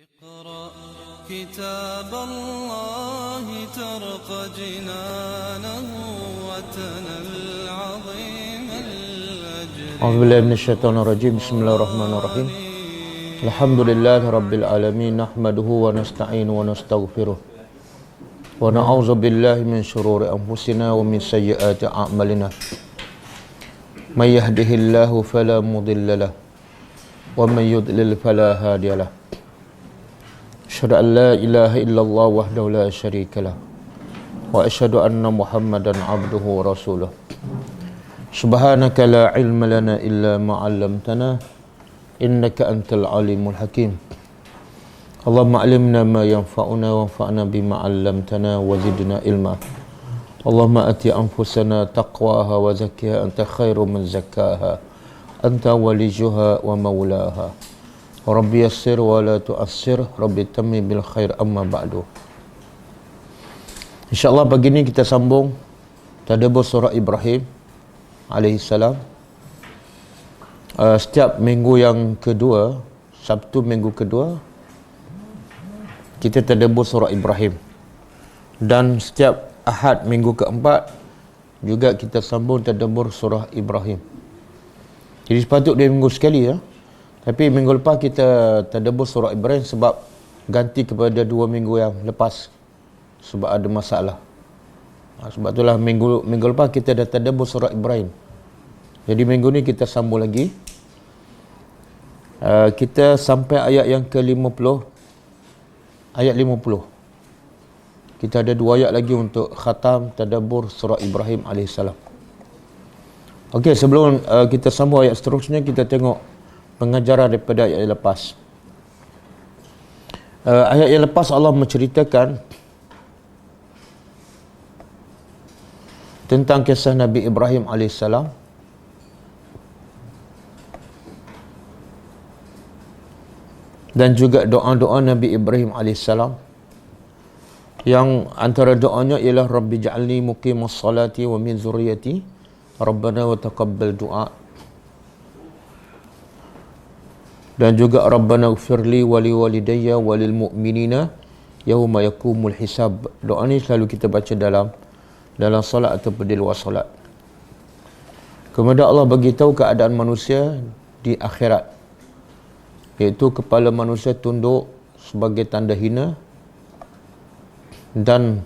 اقرأ كتاب الله ترق جنانه وتنل عظيم الأجر. أعوذ بالله من الشيطان الرجيم. بسم الله الرحمن الرحيم. الحمد لله رب العالمين. نحمده ونستعين ونستغفره ونعوذ بالله من شرور أنفسنا ومن سيئات أعمالنا. من يهده الله فلا مضل له ومن يضلل فلا هادي له. أشهد أن لا إله إلا الله وحده لا شريك له وأشهد أن محمدا عبده ورسوله. سبحانك لا علم لنا إلا ما علمتنا إنك أنت العليم الحكيم. اللهم علمنا ما ينفعنا وانفعنا بما علمتنا وزدنا علما. اللهم آت أنفسنا تقواها وزكها أنت خير من زكاها أنت وليها ومولاها. Rabbi yassir wa la tu'assir, Rabbi tammi bil khair, amma ba'du. InsyaAllah pagi ini kita sambung tadabbur surah Ibrahim alaihissalam. Setiap minggu yang kedua, Sabtu minggu kedua, kita tadabbur surah Ibrahim. Dan setiap Ahad minggu keempat juga kita sambung tadabbur surah Ibrahim. Jadi sepatutnya minggu sekali ya. Tapi minggu lepas kita tadabbur surah Ibrahim sebab ganti kepada 2 minggu yang lepas sebab ada masalah. Sebab itulah minggu lepas kita dah tadabbur surah Ibrahim. Jadi minggu ni kita sambung lagi. Kita sampai ayat yang ke-50. Ayat 50. Kita ada 2 ayat lagi untuk khatam tadabbur surah Ibrahim alaihissalam. Okey, sebelum kita sambung ayat seterusnya, kita tengok pengajaran daripada ayat yang lepas. Ayat yang lepas Allah menceritakan tentang kisah Nabi Ibrahim AS dan juga doa-doa Nabi Ibrahim AS, yang antara doanya ialah Rabbi ja'alni muqimas salati wa min zurriyati Rabbana wa taqabbal du'a, dan juga Rabbana ighfirli wa li walidayya wa lil mu'minina yauma yaqumul hisab. Doa ni selalu kita baca dalam solat ataupun di luar solat. Kemudian Allah bagi tahu keadaan manusia di akhirat, iaitu kepala manusia tunduk sebagai tanda hina dan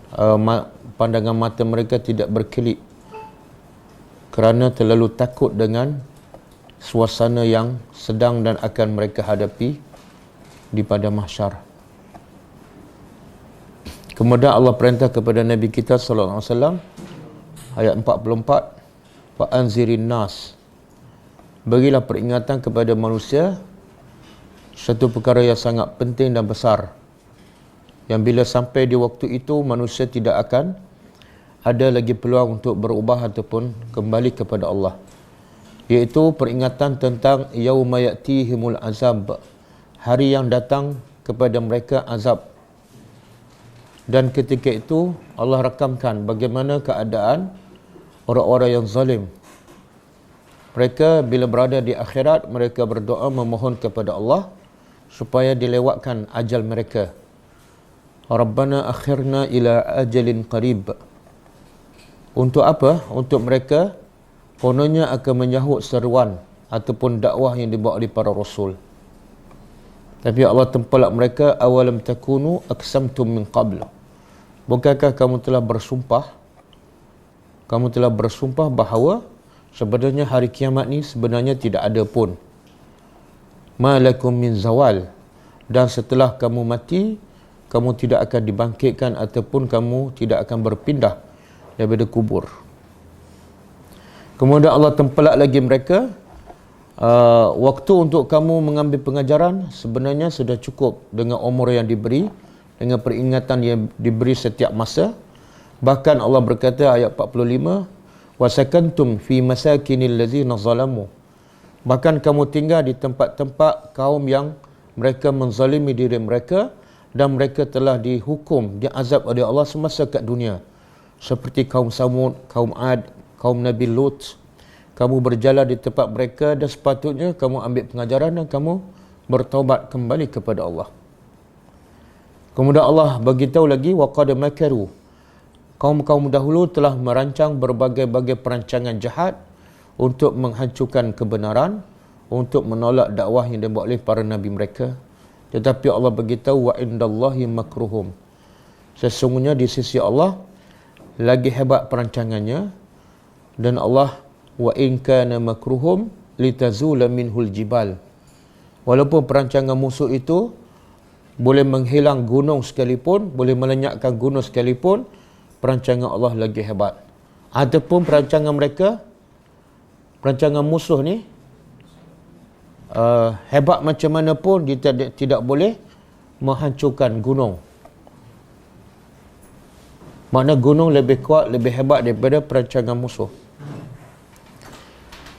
pandangan mata mereka tidak berkelip kerana terlalu takut dengan suasana yang sedang dan akan mereka hadapi di pada mahsyar. Kemudian Allah perintah kepada Nabi kita sallallahu alaihi wasallam, ayat 44, fa anzirin nas, berilah peringatan kepada manusia satu perkara yang sangat penting dan besar, yang bila sampai di waktu itu manusia tidak akan ada lagi peluang untuk berubah ataupun kembali kepada Allah, iaitu peringatan tentang yauma ya'tihimul azab, hari yang datang kepada mereka azab. Dan ketika itu Allah rakamkan bagaimana keadaan orang-orang yang zalim. Mereka bila berada di akhirat, mereka berdoa memohon kepada Allah supaya dilewatkan ajal mereka. Rabbana akhirna ila ajalin qarib. Untuk apa? Untuk mereka kononnya akan menyahut seruan ataupun dakwah yang dibawa oleh para rasul. Tapi Allah tempelak mereka, awalam takunu aqsamtum min qabl. Bukankah kamu telah bersumpah bahawa sebenarnya hari kiamat ni sebenarnya tidak ada pun. Malakum min zawal, dan setelah kamu mati kamu tidak akan dibangkitkan ataupun kamu tidak akan berpindah daripada kubur. Kemudian Allah tempelak lagi mereka, waktu untuk kamu mengambil pengajaran sebenarnya sudah cukup dengan umur yang diberi, dengan peringatan yang diberi setiap masa. Bahkan Allah berkata ayat 45, wasakantum fi masakinil ladzina zalamu, bahkan kamu tinggal di tempat-tempat kaum yang mereka menzalimi diri mereka dan mereka telah dihukum, diazab oleh Allah semasa kat dunia, seperti kaum Samud, kaum Ad, kaum Nabi Lut. Kamu berjalan di tempat mereka dan sepatutnya kamu ambil pengajaran dan kamu bertaubat kembali kepada Allah. Kemudian Allah beritahu lagi, waqad makaru, kaum-kaum dahulu telah merancang berbagai-bagai perancangan jahat untuk menghancurkan kebenaran, untuk menolak dakwah yang dibuat oleh para nabi mereka. Tetapi Allah beritahu, wa indallahi makruhum, sesungguhnya di sisi Allah lagi hebat perancangannya. Dan Allah, wa in kana makruhum litazula minhul jibal, walaupun perancangan musuh itu boleh menghilang gunung sekalipun, boleh melenyapkan gunung sekalipun, perancangan Allah lagi hebat. Ataupun perancangan mereka, perancangan musuh ni hebat macam mana pun, dia tidak boleh menghancurkan gunung. Makna gunung lebih kuat, lebih hebat daripada perancangan musuh.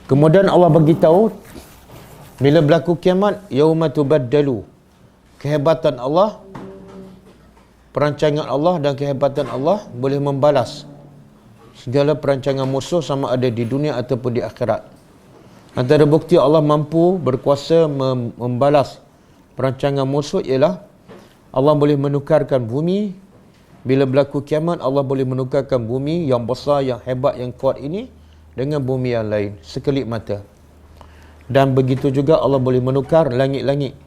Kemudian Allah beritahu, bila berlaku kiamat, yauma tubaddalu, kehebatan Allah, perancangan Allah dan kehebatan Allah boleh membalas segala perancangan musuh, sama ada di dunia ataupun di akhirat. Antara bukti Allah mampu berkuasa membalas perancangan musuh ialah Allah boleh menukarkan bumi. Bila berlaku kiamat, Allah boleh menukarkan bumi yang besar, yang hebat, yang kuat ini dengan bumi yang lain sekelip mata. Dan begitu juga Allah boleh menukar langit-langit.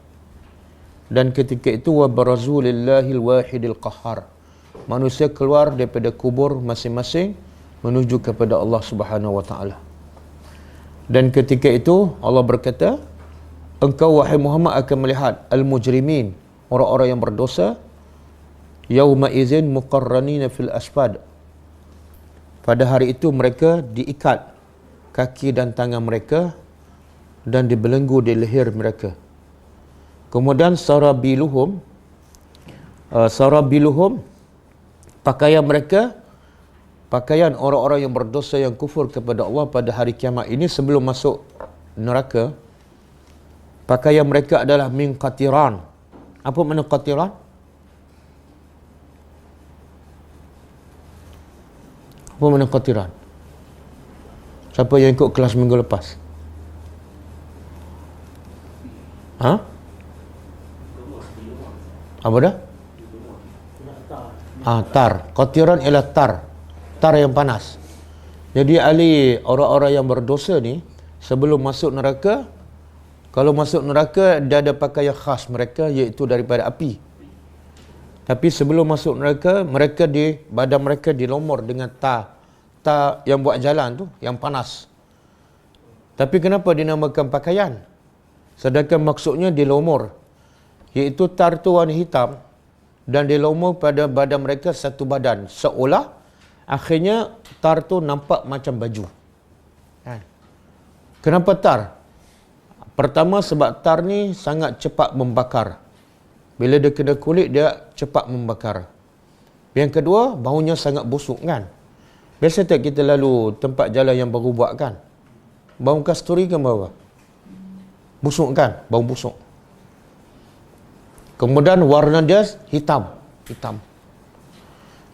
Dan ketika itu, wa barazu lillahil wahidil qahhar, manusia keluar daripada kubur masing-masing menuju kepada Allah Subhanahu wa taala. Dan ketika itu Allah berkata, engkau wahai Muhammad akan melihat al-mujrimin, orang-orang yang berdosa, yauma idzin muqarranina fil asfad, pada hari itu mereka diikat kaki dan tangan mereka dan dibelenggu di leher mereka. Kemudian sarabiluhum, pakaian mereka, pakaian orang-orang yang berdosa yang kufur kepada Allah pada hari kiamat ini sebelum masuk neraka, pakaian mereka adalah min qatiran. Apa makna qatiran? Apa makna qatiran? Siapa yang ikut kelas minggu lepas? Ha? Apa dah? Tar. Qatiran ialah tar. Tar yang panas. Jadi ahli orang-orang yang berdosa ni sebelum masuk neraka, kalau masuk neraka dia ada pakaian khas mereka, iaitu daripada api. Tapi sebelum masuk neraka, mereka badan mereka dilomor dengan tar yang buat jalan tu, yang panas. Tapi kenapa dinamakan pakaian? Sedangkan maksudnya dilomor, iaitu tar tu warna hitam dan dilomor pada badan mereka satu badan, seolah akhirnya tar tu nampak macam baju. Kenapa tar? Pertama sebab tar ni sangat cepat membakar. Bila dia kena kulit, dia cepat membakar. Yang kedua, baunya sangat busuk kan. Biasa tak kita lalu tempat jalan yang baru buat kan, bau kasturi kan bau apa? Busuk kan, bau busuk. Kemudian warna dia hitam.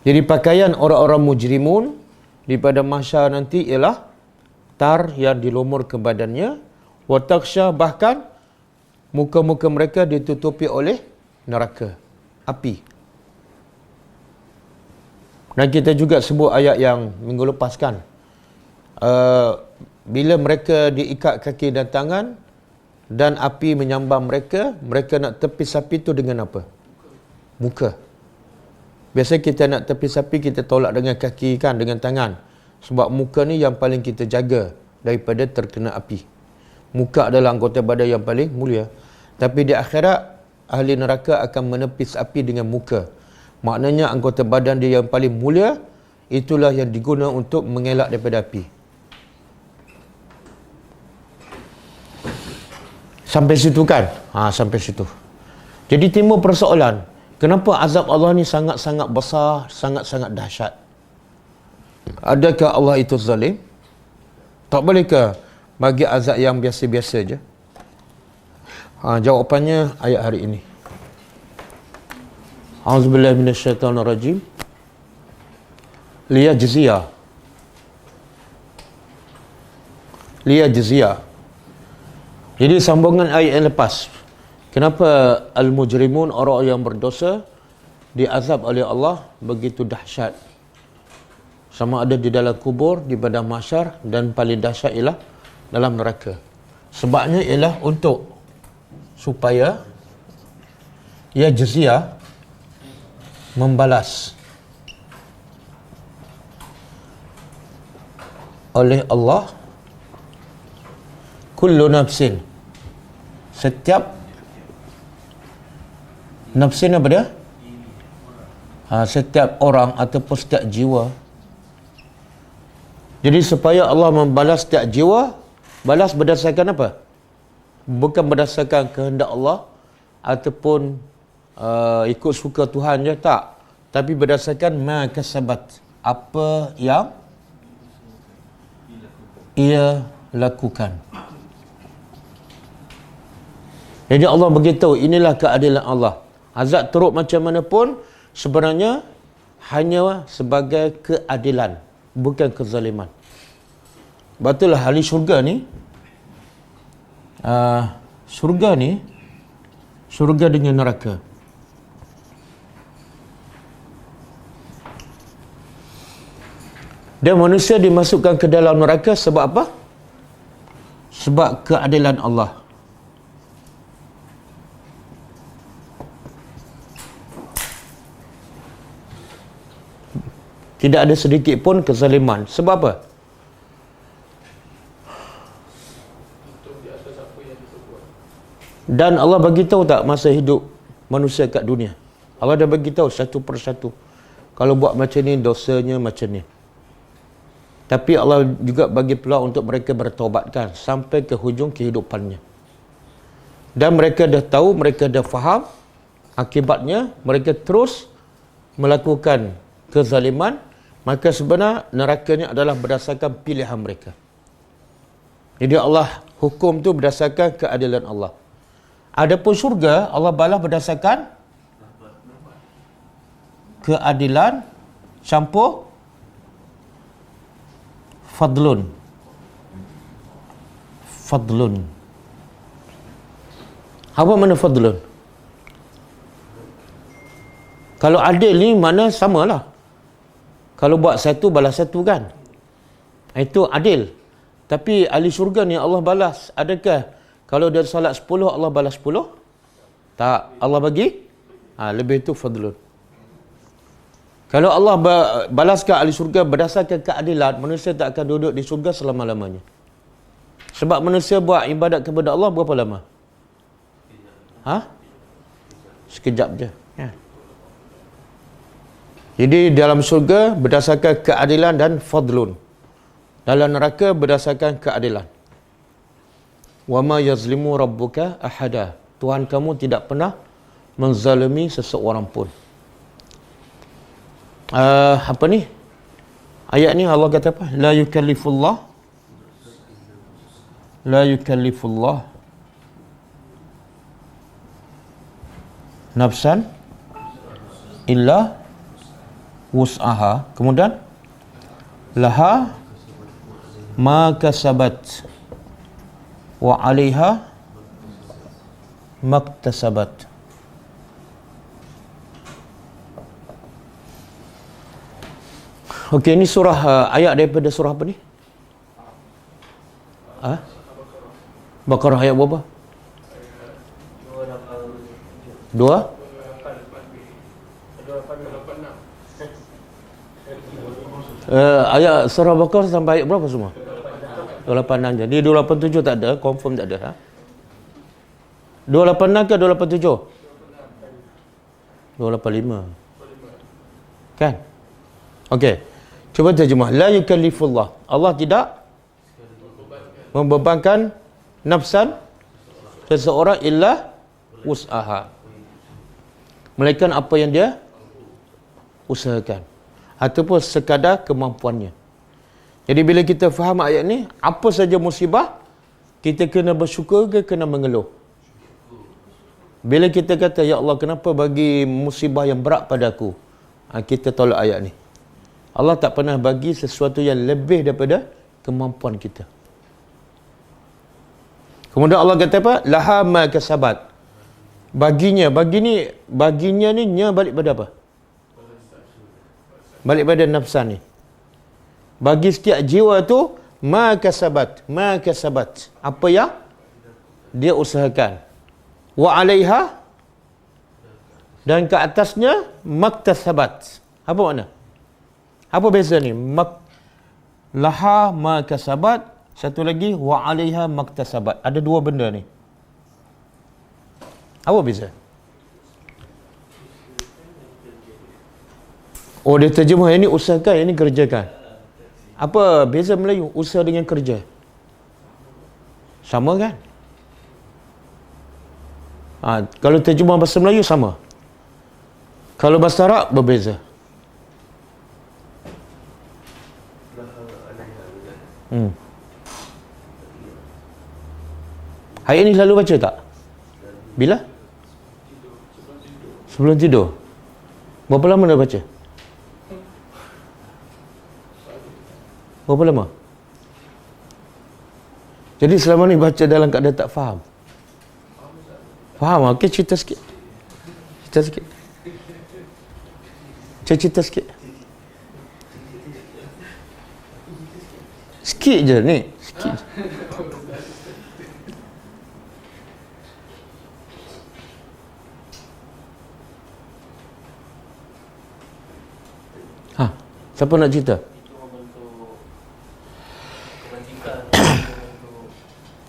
Jadi pakaian orang-orang mujrimun di pada mahsyar nanti ialah tar yang dilumur ke badannya, wa taksha, bahkan muka-muka mereka ditutupi oleh neraka, api. Dan kita juga sebut ayat yang minggu lepas kan, bila mereka diikat kaki dan tangan dan api menyambar mereka, mereka nak tepis api tu dengan apa? Muka. Biasa kita nak tepis api, kita tolak dengan kaki kan, dengan tangan. Sebab muka ni yang paling kita jaga daripada terkena api. Muka adalah anggota badan yang paling mulia. Tapi di akhirat, ahli neraka akan menepis api dengan muka. Maknanya anggota badan dia yang paling mulia, itulah yang diguna untuk mengelak daripada api. Sampai situ kan? Sampai situ. Jadi timbul persoalan, kenapa azab Allah ni sangat-sangat besar, sangat-sangat dahsyat? Adakah Allah itu zalim? Tak bolehkah bagi azab yang biasa-biasa je? Jawapannya ayat hari ini. A'udzubillahi minasyaitonirrajim. Liyajziya. Jadi sambungan ayat yang lepas. Kenapa al-mujrimun, orang yang berdosa, diazab oleh Allah begitu dahsyat. Sama ada di dalam kubur, di padang mahsyar, dan paling dahsyat ialah dalam neraka. Sebabnya ialah untuk supaya ia jaziah membalas oleh Allah kullu nafsin, setiap nafsin apa dia? Setiap orang ataupun setiap jiwa. Jadi supaya Allah membalas setiap jiwa, balas berdasarkan apa? Bukan berdasarkan kehendak Allah ataupun ikut suka Tuhan je, tak. Tapi berdasarkan ma kasabat, apa yang ia lakukan. Jadi Allah beritahu, inilah keadilan Allah. Azab teruk macam mana pun sebenarnya hanya sebagai keadilan, bukan kezaliman. Betullah ahli syurga ni, syurga dengan neraka. Dan manusia dimasukkan ke dalam neraka sebab apa? Sebab keadilan Allah. Tidak ada sedikit pun kezaliman. Sebab apa? Dan Allah bagi tahu tak masa hidup manusia kat dunia? Allah dah bagi tahu satu persatu. Kalau buat macam ni, dosanya macam ni. Tapi Allah juga bagi peluang untuk mereka bertaubatkan sampai ke hujung kehidupannya. Dan mereka dah tahu, mereka dah faham, akibatnya mereka terus melakukan kezaliman. Maka sebenarnya nerakanya adalah berdasarkan pilihan mereka. Jadi Allah hukum tu berdasarkan keadilan Allah. Adapun syurga, Allah balas berdasarkan keadilan campur fadlun. Fadlun. Apa makna fadlun? Kalau adil ni mana samalah. Kalau buat satu, balas satu kan? Itu adil. Tapi ahli syurga ni Allah balas. Adakah kalau dia salat 10, Allah balas 10? Tak. Allah bagi? Lebih itu fadlun. Kalau Allah balaskan ahli syurga berdasarkan keadilan, manusia tak akan duduk di syurga selama-lamanya. Sebab manusia buat ibadat kepada Allah berapa lama? Sekejap je. Ya. Jadi dalam syurga berdasarkan keadilan dan fadlun. Dalam neraka berdasarkan keadilan. Wa ma yazlimu rabbuka ahada. Tuhan kamu tidak pernah menzalimi seseorang pun. Apa ni? Ayat ni Allah kata apa? La yukallifullah nafsan illa wus'aha. Kemudian laha ma kasabat wa 'alaiha maktasabat. Okey, ini surah ayat daripada surah apa ni? Baqarah ayat berapa? 2 ayat surah Baqarah sampai ayat berapa semua? 286 je. Dia 287 tak ada, confirm tak ada. 286 ke 287? 285. Kan? Okey. Cuba terjemah. La yukallifullah. Allah tidak membebankan nafsan seseorang illa wus'aha. Melainkan apa yang dia usahakan ataupun sekadar kemampuannya. Jadi bila kita faham ayat ni, apa saja musibah, kita kena bersyukur ke kena mengeluh? Bila kita kata, ya Allah, kenapa bagi musibah yang berat pada aku? Kita tolak ayat ni. Allah tak pernah bagi sesuatu yang lebih daripada kemampuan kita. Kemudian Allah kata apa? Laha ma kasabat. Baginya ni nya balik pada apa? Balik pada nafsan ni. Bagi setiap jiwa tu ma kasabat. Apa yang dia usahakan. Wa 'alaiha, dan ke atasnya maktasabat. Apa makna? Apa beza ni? Laha ma kasabat, satu lagi wa 'alaiha maktasabat. Ada dua benda ni. Apa beza? Oh, dia terjemah yang ni usahakan, yang ni kerjakan. Apa beza Melayu usaha dengan kerja? Sama kan? Kalau terjemah bahasa Melayu sama. Kalau bahasa Arab berbeza. Ayat ni selalu baca tak? Bila? Sebelum tidur. Berapa lama dah baca? Berapa lama? Jadi selama ni baca dalam keadaan tak faham. Faham? Okey, cerita sikit. Cerita sikit. Sikit je ni. Sikit je. Siapa nak cerita?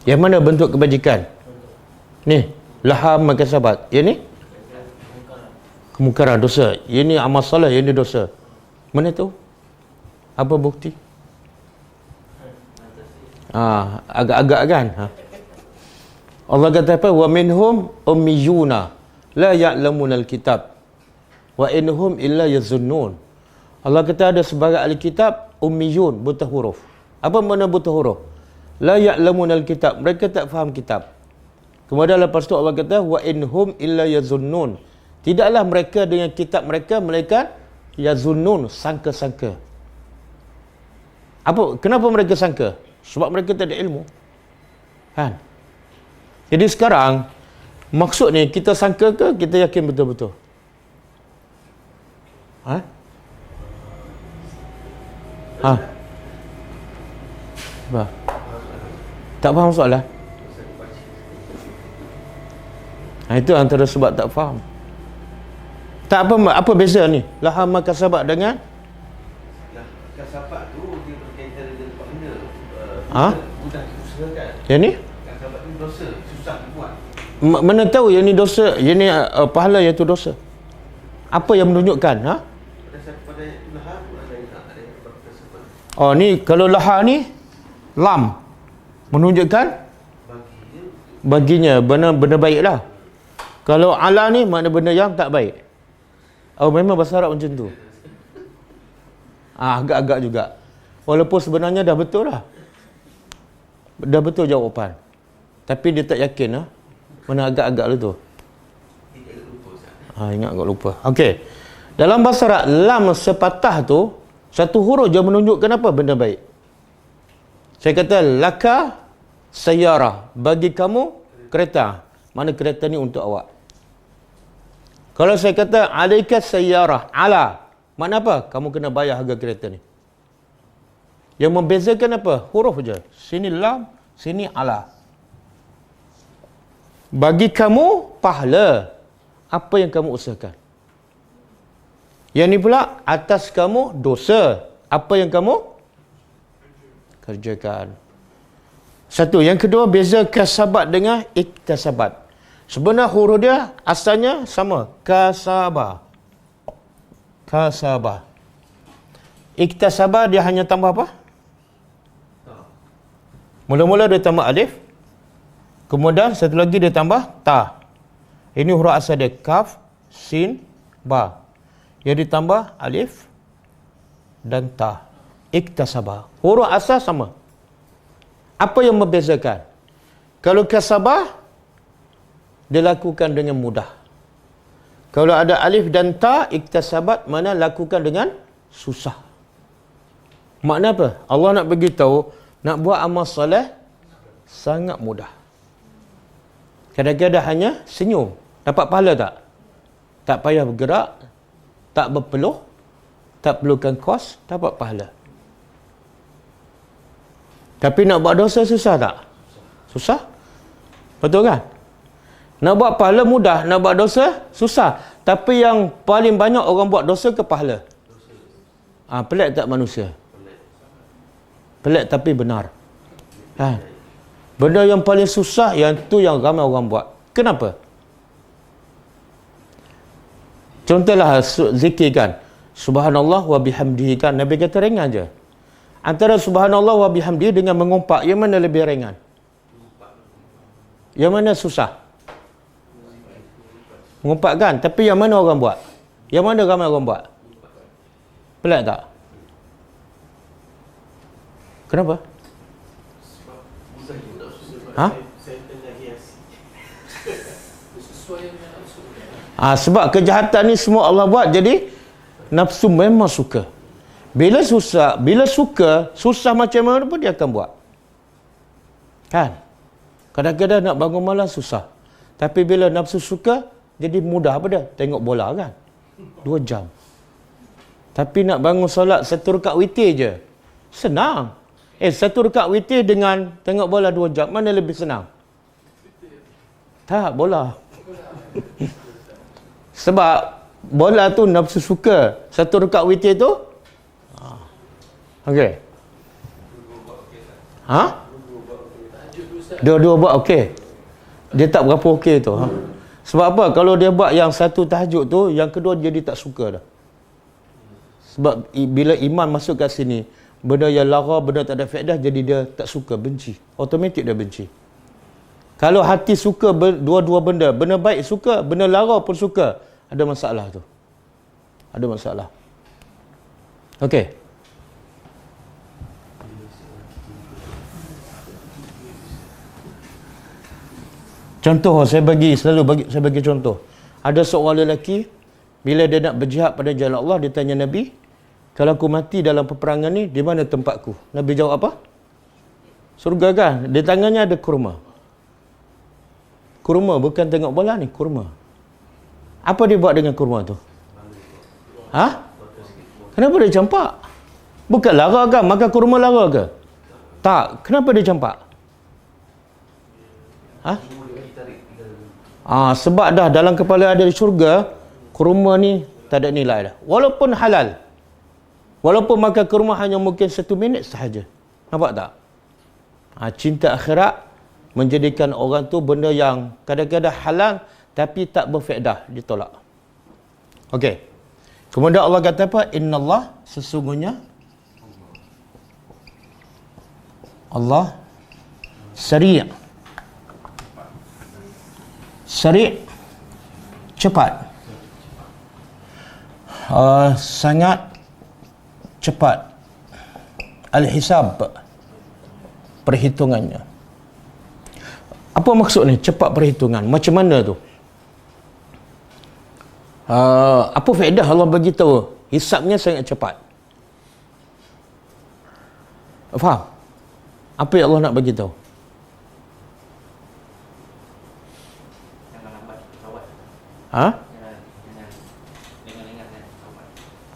Yang mana bentuk kebajikan? Ni, laha makasabat. Yang ni? Kemungkaran, dosa. Yang ni amal salah, yang ni dosa. Mana tu? Apa bukti? Agak-agak kan? Allah kata apa? Wa minhum ummiyuna la ya'lamuna al-kitab wa inhum illa yazunnun. Allah kata ada sebagai ahli kitab ummiyun, buta huruf. Apa makna buta huruf? La ya'lamuna al-kitab, mereka tak faham kitab. Kemudian lepas tu Allah kata wa inhum illa yazunnun. Tidaklah mereka dengan kitab mereka melainkan yazunnun, sangka-sangka. Kenapa mereka sangka? Sebab mereka tak ada ilmu. Kan? Jadi sekarang maksud ni kita sangka ke kita yakin betul-betul? Apa? Tak faham soalan? Itu antara sebab tak faham. Tak apa beza ni? Laha makasabat dengan kasabat tu dia berkaitan dengan benda. Mudah diusahakan. Yang ni? Kasabat ni dosa, susah dibuat. Mana tahu yang ni dosa, yang ni pahala iaitu dosa. Apa yang menunjukkan? Pada laha ada ni kalau laha ni lam menunjukkan baginya benda baik lah. Kalau ala ni makna benda yang tak baik. Memang bahasa Arab macam tu. Agak-agak juga. Walaupun sebenarnya dah betul lah. Dah betul jawapan. Tapi dia tak yakin mana agak-agak lah tu. Ingat agak lupa. Okey. Dalam bahasa Arab, lam sepatah tu, satu huruf je menunjukkan apa? Benda baik. Saya kata, laka sayyarah. Bagi kamu kereta. Mana kereta ni untuk awak. Kalau saya kata, alaika sayyarah. Ala. Makna apa? Kamu kena bayar harga kereta ni. Yang membezakan apa? Huruf je. Sini lam, sini ala. Bagi kamu pahala. Apa yang kamu usahakan. Yang ni pula, atas kamu dosa. Apa yang kamu kerjakan. Satu. Yang kedua, beza kasabat dengan iktasabat. Sebenarnya huruf dia asalnya sama. Kasabah. Iktasabah dia hanya tambah apa? Mula-mula dia tambah alif. Kemudian satu lagi dia tambah ta. Ini huruf asal dia kaf, sin, ba. Yang ditambah alif dan ta. Iktasabah. Huruf asal sama. Apa yang membezakan? Kalau kasabah dia lakukan dengan mudah. Kalau ada alif dan ta, iktasabat, mana lakukan dengan susah. Makna apa? Allah nak beritahu, nak buat amal soleh sangat mudah. Kadang-kadang hanya senyum. Dapat pahala tak? Tak payah bergerak, tak berpeluh, tak perlukan kos, dapat pahala. Tapi nak buat dosa susah tak? Susah? Betul kan? Nak buat pahala mudah, nak buat dosa susah. Tapi yang paling banyak orang buat dosa ke pahala? Pelik tak manusia? Pelik tapi benar. Benda yang paling susah, yang tu yang ramai orang buat. Kenapa? Contohlah zikir kan. Subhanallah wa bihamdihi kan. Nabi kata ringan je. Antara subhanallah wa bihamdihi dengan mengumpat, yang mana lebih ringan? Yang mana susah? Mengumpat kan? Tapi yang mana orang buat? Yang mana ramai orang buat? Pelik tak? Kenapa? Sebab kejahatan ni semua Allah buat, jadi nafsu memang suka. Bila suka, susah macam mana pun dia akan buat. Kan? Kadang-kadang nak bangun malam susah. Tapi bila nafsu suka, jadi mudah apa dia? Tengok bola kan? 2 jam. Tapi nak bangun solat 1 rakaat witir je. Senang. 1 rakaat witir dengan tengok bola 2 jam, mana lebih senang? Tak, bola. Sebab bola tu nafsu suka. 1 rakaat witir tu okey. Dua-dua buat okey. Dia tak berapa okey tu. Sebab apa? Kalau dia buat yang satu tahajud tu, yang kedua jadi tak suka dah. Sebab bila iman masuk kat sini, benda yang lara, benda tak ada faedah, jadi dia tak suka, benci. Automatik dia benci. Kalau hati suka dua-dua benda, benda baik suka, benda lara pun suka, ada masalah tu. Ada masalah. Okey. Contoh, saya bagi contoh. Ada seorang lelaki, bila dia nak berjihad pada jalan Allah, dia tanya Nabi, kalau aku mati dalam peperangan ni, di mana tempatku? Nabi jawab apa? Surga kan? Di tangannya ada kurma. Kurma, bukan tengok bola ni, kurma. Apa dia buat dengan kurma tu? Kenapa dia campak? Bukan lara kan? Makan kurma lara ke? Tak. Kenapa dia campak? Sebab dah dalam kepala ada di syurga, kurma ni tak ada nilai dah. Walaupun halal. Walaupun makan kurma hanya mungkin 1 minit sahaja. Nampak tak? Cinta akhirat menjadikan orang tu benda yang kadang-kadang halal tapi tak berfaedah, ditolak. Okey. Kemudian Allah kata apa? Innallah, sesungguhnya Allah sari'. Sari' cepat. Sangat cepat. Al-hisab, perhitungannya. Apa maksud ni? Cepat perhitungan. Macam mana tu? Apa faedah Allah bagi tahu? Hisabnya sangat cepat. Faham? Apa yang Allah nak bagi tahu?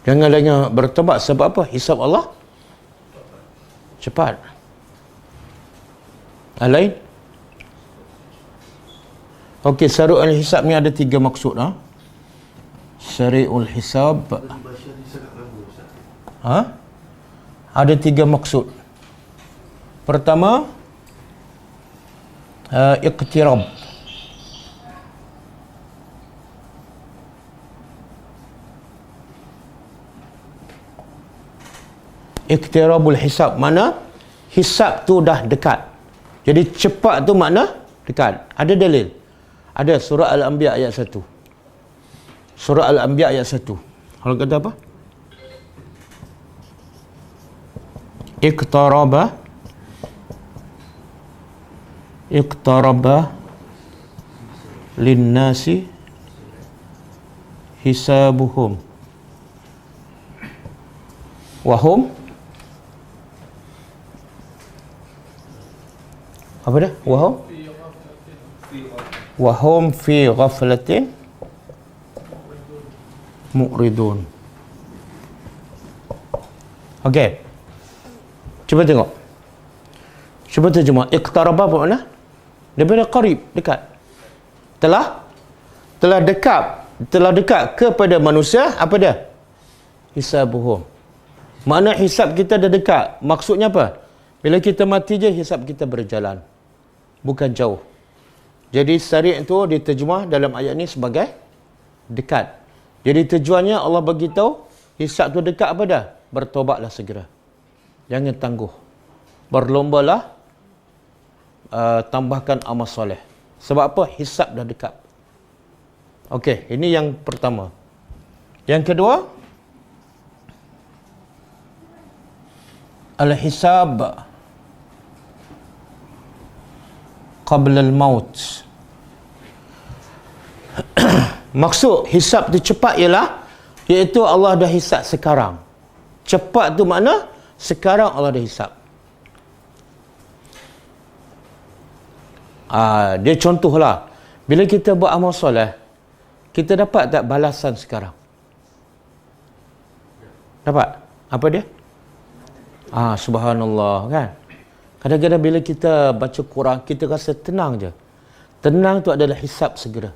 Jangan dengar bertobat. Sebab apa? Hisab Allah cepat. Lain? Okey, Sari'ul Hisab ni ada 3 maksud. Sari'ul Hisab ada 3 maksud. Pertama, iqtirab. Iqtirabul hisab, mana hisab tu dah dekat. Jadi cepat tu makna dekat. Ada dalil. Ada surah Al-Anbiya ayat 1. Surah Al-Anbiya ayat 1. Allah kata apa? Iqtaraba linnasi hisabuhum wahum apa dah? Wahum fi ghaflatin mu'ridun. Okey. Cuba tengok. Cuba terjemah. Iqtaraba apa makna? Daripada qarib, dekat. Telah dekat kepada manusia apa dia? Hisabuhum. Makna hisab kita dah dekat. Maksudnya apa? Bila kita mati je, hisab kita berjalan. Bukan jauh. Jadi syariat itu diterjemah dalam ayat ni sebagai dekat. Jadi tujuannya Allah bagi tahu hisab tu dekat apa dah? Bertobatlah segera. Jangan tangguh. Berlombalah tambahkan amal soleh. Sebab apa? Hisab dah dekat. Okey, ini yang pertama. Yang kedua, al-hisab qabla al-maut. Maksud hisab tu cepat ialah iaitu Allah dah hisab sekarang. Cepat tu makna sekarang Allah dah hisab. Dia contohlah, bila kita buat amal soleh, kita dapat tak balasan sekarang? Dapat? Apa dia? Subhanallah, kan? Kadang-kadang bila kita baca Quran, kita rasa tenang je. Tenang tu adalah hisab segera.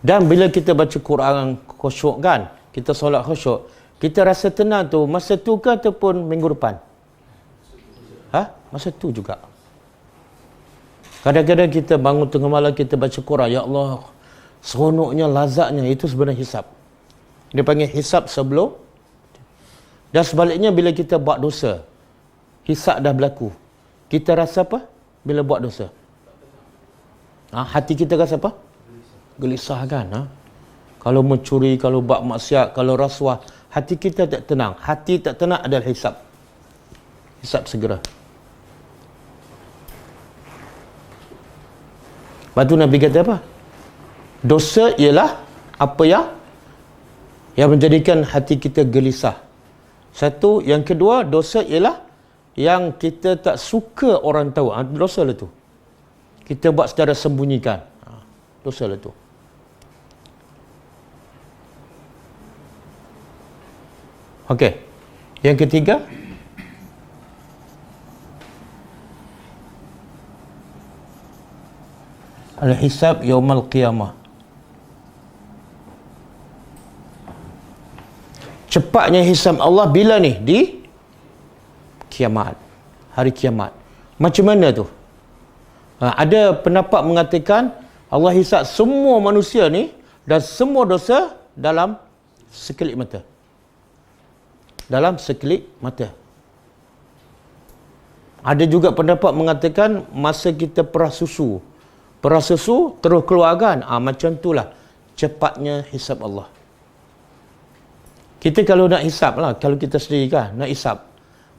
Dan bila kita baca Quran khusyuk, kan? Kita solat khusyuk, kita rasa tenang tu masa tu ke ataupun minggu depan? Masa tu juga. Kadang-kadang kita bangun tengah malam, kita baca Quran, ya Allah, seronoknya, lazatnya, itu sebenarnya hisab. Dia panggil hisab sebelum. Dan sebaliknya bila kita buat dosa, hisab dah berlaku, kita rasa apa bila buat dosa? Hati kita rasa apa? Gelisah, kan? Kalau mencuri, kalau buat maksiat, kalau rasuah, hati kita tak tenang. Hati tak tenang adalah hisab. Hisab segera. Lepas tu Nabi kata apa? Dosa ialah apa yang menjadikan hati kita gelisah. Satu. Yang kedua, dosa ialah yang kita tak suka orang tahu. Dosa lah tu. Kita buat secara sembunyikan. Dosa lah tu. Okey. Yang ketiga, al-hisab yaumal qiyamah. Cepatnya hisab Allah bila ni? Di kiamat. Hari kiamat. Macam mana tu? Ada pendapat mengatakan Allah hisab semua manusia ni dan semua dosa dalam sekelip mata. Dalam sekelip mata. Ada juga pendapat mengatakan masa kita perah susu terus keluar, kan? Macam itulah cepatnya hisab Allah. Kita kalau nak hisab lah, kalau kita sendiri, kan, nak hisab,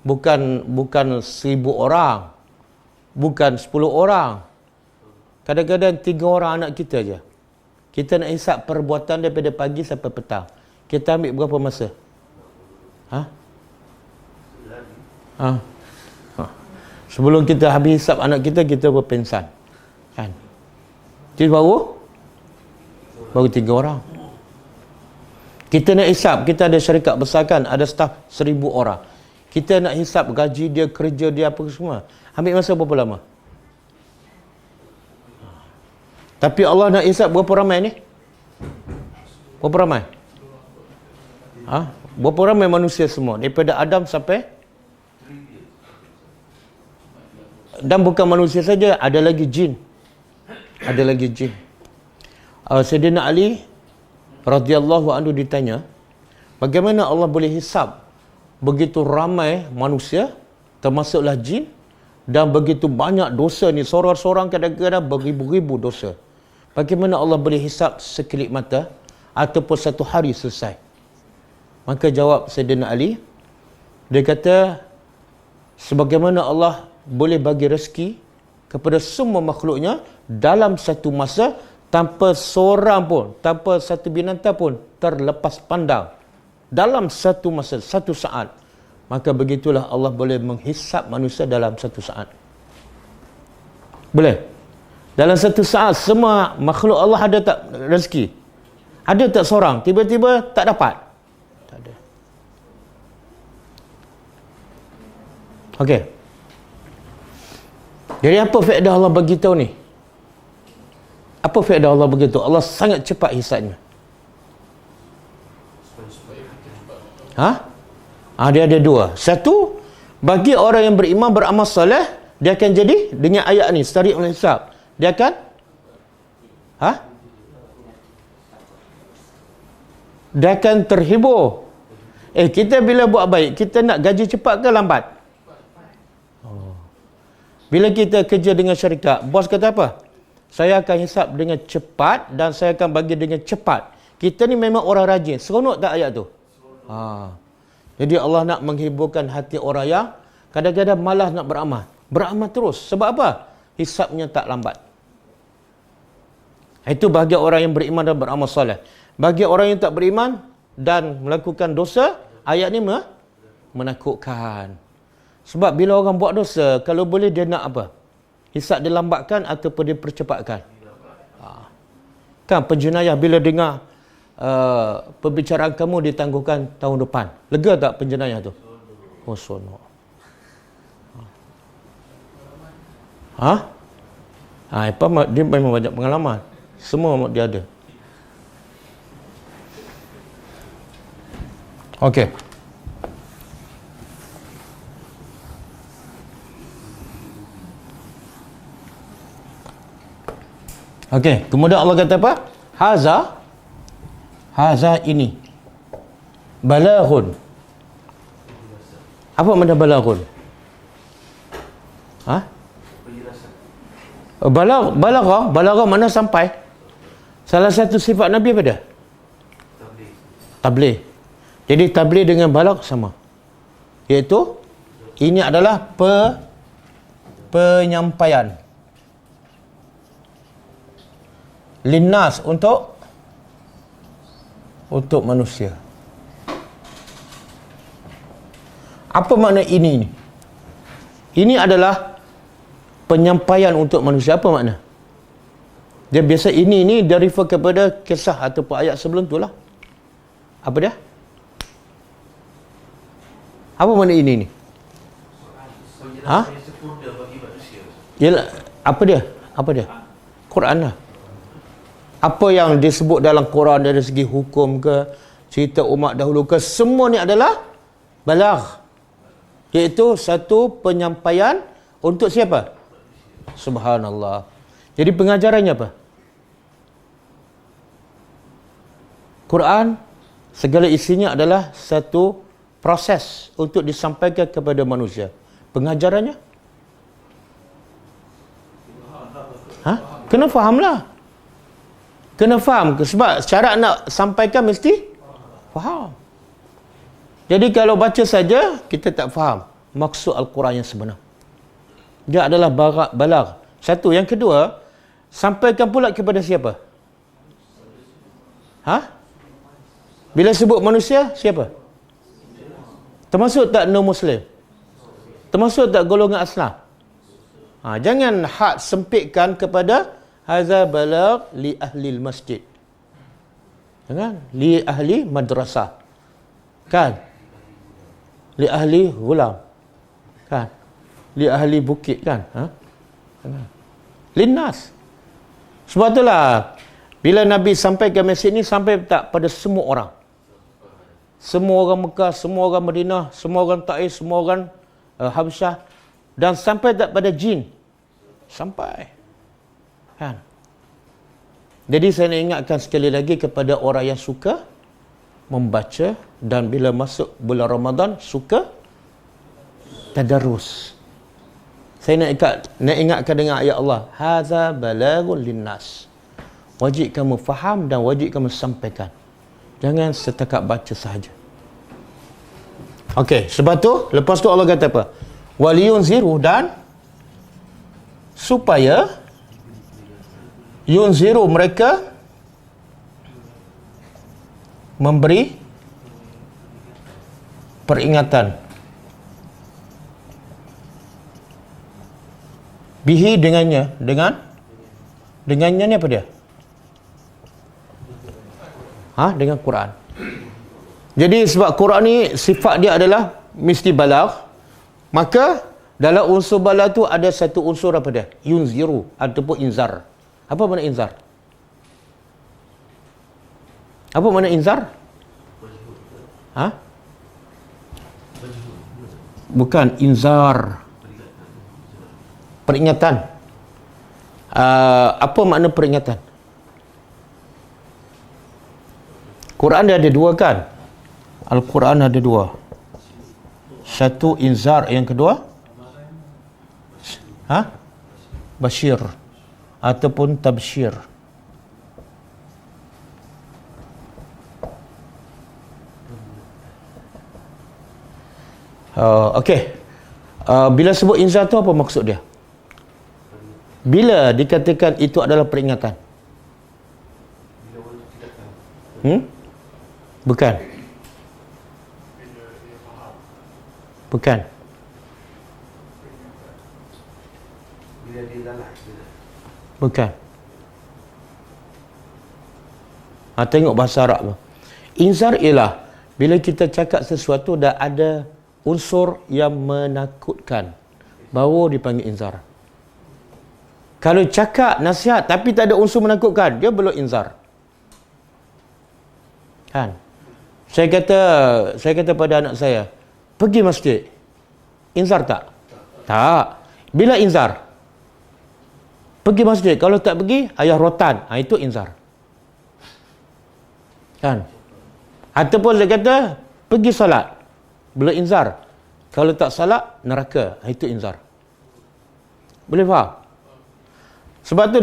bukan 1000 orang, bukan 10 orang, kadang-kadang 3 orang anak kita je. Kita nak hisab perbuatan daripada pagi sampai petang. Kita ambil berapa masa? Sebelum kita habis hisab anak kita berpensan, kan? Jadi baru 3 orang. Kita nak hisab, kita ada syarikat besar, kan, ada staf 1000 orang. Kita nak hisab gaji dia, kerja dia, apa semua. Ambil masa berapa lama? Tapi Allah nak hisab berapa ramai ni? Berapa ramai? Berapa ramai manusia semua? Daripada Adam sampai, dan bukan manusia saja, ada lagi jin. Sayyidina Ali radhiyallahu anhu ditanya, bagaimana Allah boleh hisab begitu ramai manusia, termasuklah jin, dan begitu banyak dosa ni, seorang-seorang kadang-kadang beribu-ribu dosa. Bagaimana Allah boleh hisab sekelip mata ataupun satu hari selesai? Maka jawab Sayyidina Ali, dia kata, sebagaimana Allah boleh bagi rezeki kepada semua makhluknya dalam satu masa, tanpa seorang pun, tanpa satu binatang pun terlepas pandang, dalam satu masa, satu saat, maka begitulah Allah boleh menghisap manusia dalam satu saat. Boleh? Dalam satu saat semua makhluk Allah ada tak rezeki? Ada tak seorang tiba-tiba tak dapat? Tak ada. Okey. Jadi apa faedah Allah bagi tahu ni? Apa faedah Allah bagi tahu? Allah sangat cepat hisabnya. Dia ada dua. Satu, bagi orang yang beriman beramal soleh, dia akan jadi dengan ayat ni, sari'ul hisab. Dia akan dia akan terhibur. Kita bila buat baik, kita nak gaji cepat ke lambat? Bila kita kerja dengan syarikat, bos kata apa? Saya akan hisap dengan cepat dan saya akan bagi dengan cepat. Kita ni memang orang rajin. Seronok tak ayat tu? Jadi Allah nak menghiburkan hati orang yang kadang-kadang malas nak beramal. Beramal terus. Sebab apa? Hisapnya tak lambat. Itu bagi orang yang beriman dan beramal soleh. Bagi orang yang tak beriman dan melakukan dosa, ayat ni menakutkan. Sebab bila orang buat dosa, kalau boleh dia nak apa? Hisap dilambatkan ataupun dipercepatkan. Kan penjenayah bila dengar perbicaraan kamu ditangguhkan tahun depan. Lega tak penjenayah tu? Sonok. Dia memang banyak pengalaman. Semua dia ada. Okey. Okey, kemudian Allah kata apa? Haza ini. Balaghun. Apa makna balaghun? Balagha mana sampai? Salah satu sifat Nabi apa dia? Tabligh. Jadi tabligh dengan balagh sama. Iaitu ini adalah penyampaian linnas untuk manusia. Apa makna ini? Ini adalah penyampaian untuk manusia. Apa makna? Dia biasa ini dia refer kepada kisah ataupun ayat sebelum tu lah. Apa dia? Apa makna ini? Yalah, apa dia? Quran lah. Apa yang disebut dalam Quran dari segi hukum ke, cerita umat dahulu ke, semua ni adalah balagh. Iaitu satu penyampaian untuk siapa? Subhanallah. Jadi pengajarannya apa? Quran segala isinya adalah satu proses untuk disampaikan kepada manusia. Pengajarannya? Kena fahamlah. Kena faham. Sebab cara nak sampaikan mesti faham. Jadi kalau baca saja, kita tak faham maksud Al-Quran yang sebenar. Dia adalah balagh. Satu. Yang kedua, sampaikan pula kepada siapa? Bila sebut manusia, siapa? Termasuk tak non-Muslim? Termasuk tak golongan Islam? Jangan had sempitkan kepada hadza balagh li ahli masjid. Jangan. Li ahli madrasah. Kan? Li ahli ghulam. Kan? Li ahli bukit kan? Linnas. Sebab itulah bila Nabi sampaikan mesej ni, sampai tak pada semua orang. Semua orang Mekah, semua orang Madinah, semua orang Taif, semua orang Habsyah, dan sampai tak pada jin. Sampai. Kan? Jadi saya nak ingatkan sekali lagi kepada orang yang suka membaca dan bila masuk bulan Ramadan suka tadarus. Saya nak ingatkan dengan ayat Allah, hadza balaghun linnas. Wajib kamu faham dan wajib kamu sampaikan. Jangan setakat baca sahaja. Okey, sebab tu lepas tu Allah kata apa? Waliyunziru, dan supaya yunziru, mereka memberi peringatan bihi, dengannya ni apa dia? Dengan Quran. Jadi sebab Quran ni sifat dia adalah mesti balagh, Maka dalam unsur bala tu ada satu unsur apa dia? Yunziru ataupun inzar. Apa makna inzar? Apa makna inzar? Ha? Bukan inzar. Peringatan. Apa makna peringatan? Quran dia ada dua kan? Al-Quran ada dua. Satu inzar, yang kedua Bashir ataupun tabshir. Okey. Bila sebut inzar tu apa maksud dia? Bila dikatakan itu adalah peringatan? Bukan. Bukan. Bukan. Tengok bahasa Arab tu. Inzar ialah bila kita cakap sesuatu dah ada unsur yang menakutkan, baru dipanggil inzar. Kalau cakap nasihat tapi tak ada unsur menakutkan, dia belum inzar. Kan? Saya kata pada anak saya, pergi masjid. Inzar tak? Tak. Bila inzar? Pergi masjid. Kalau tak pergi, ayah rotan. Itu inzar. Kan? Ataupun saya kata, pergi salat. Bila inzar. Kalau tak salat, neraka. Itu inzar. Boleh faham? Sebab tu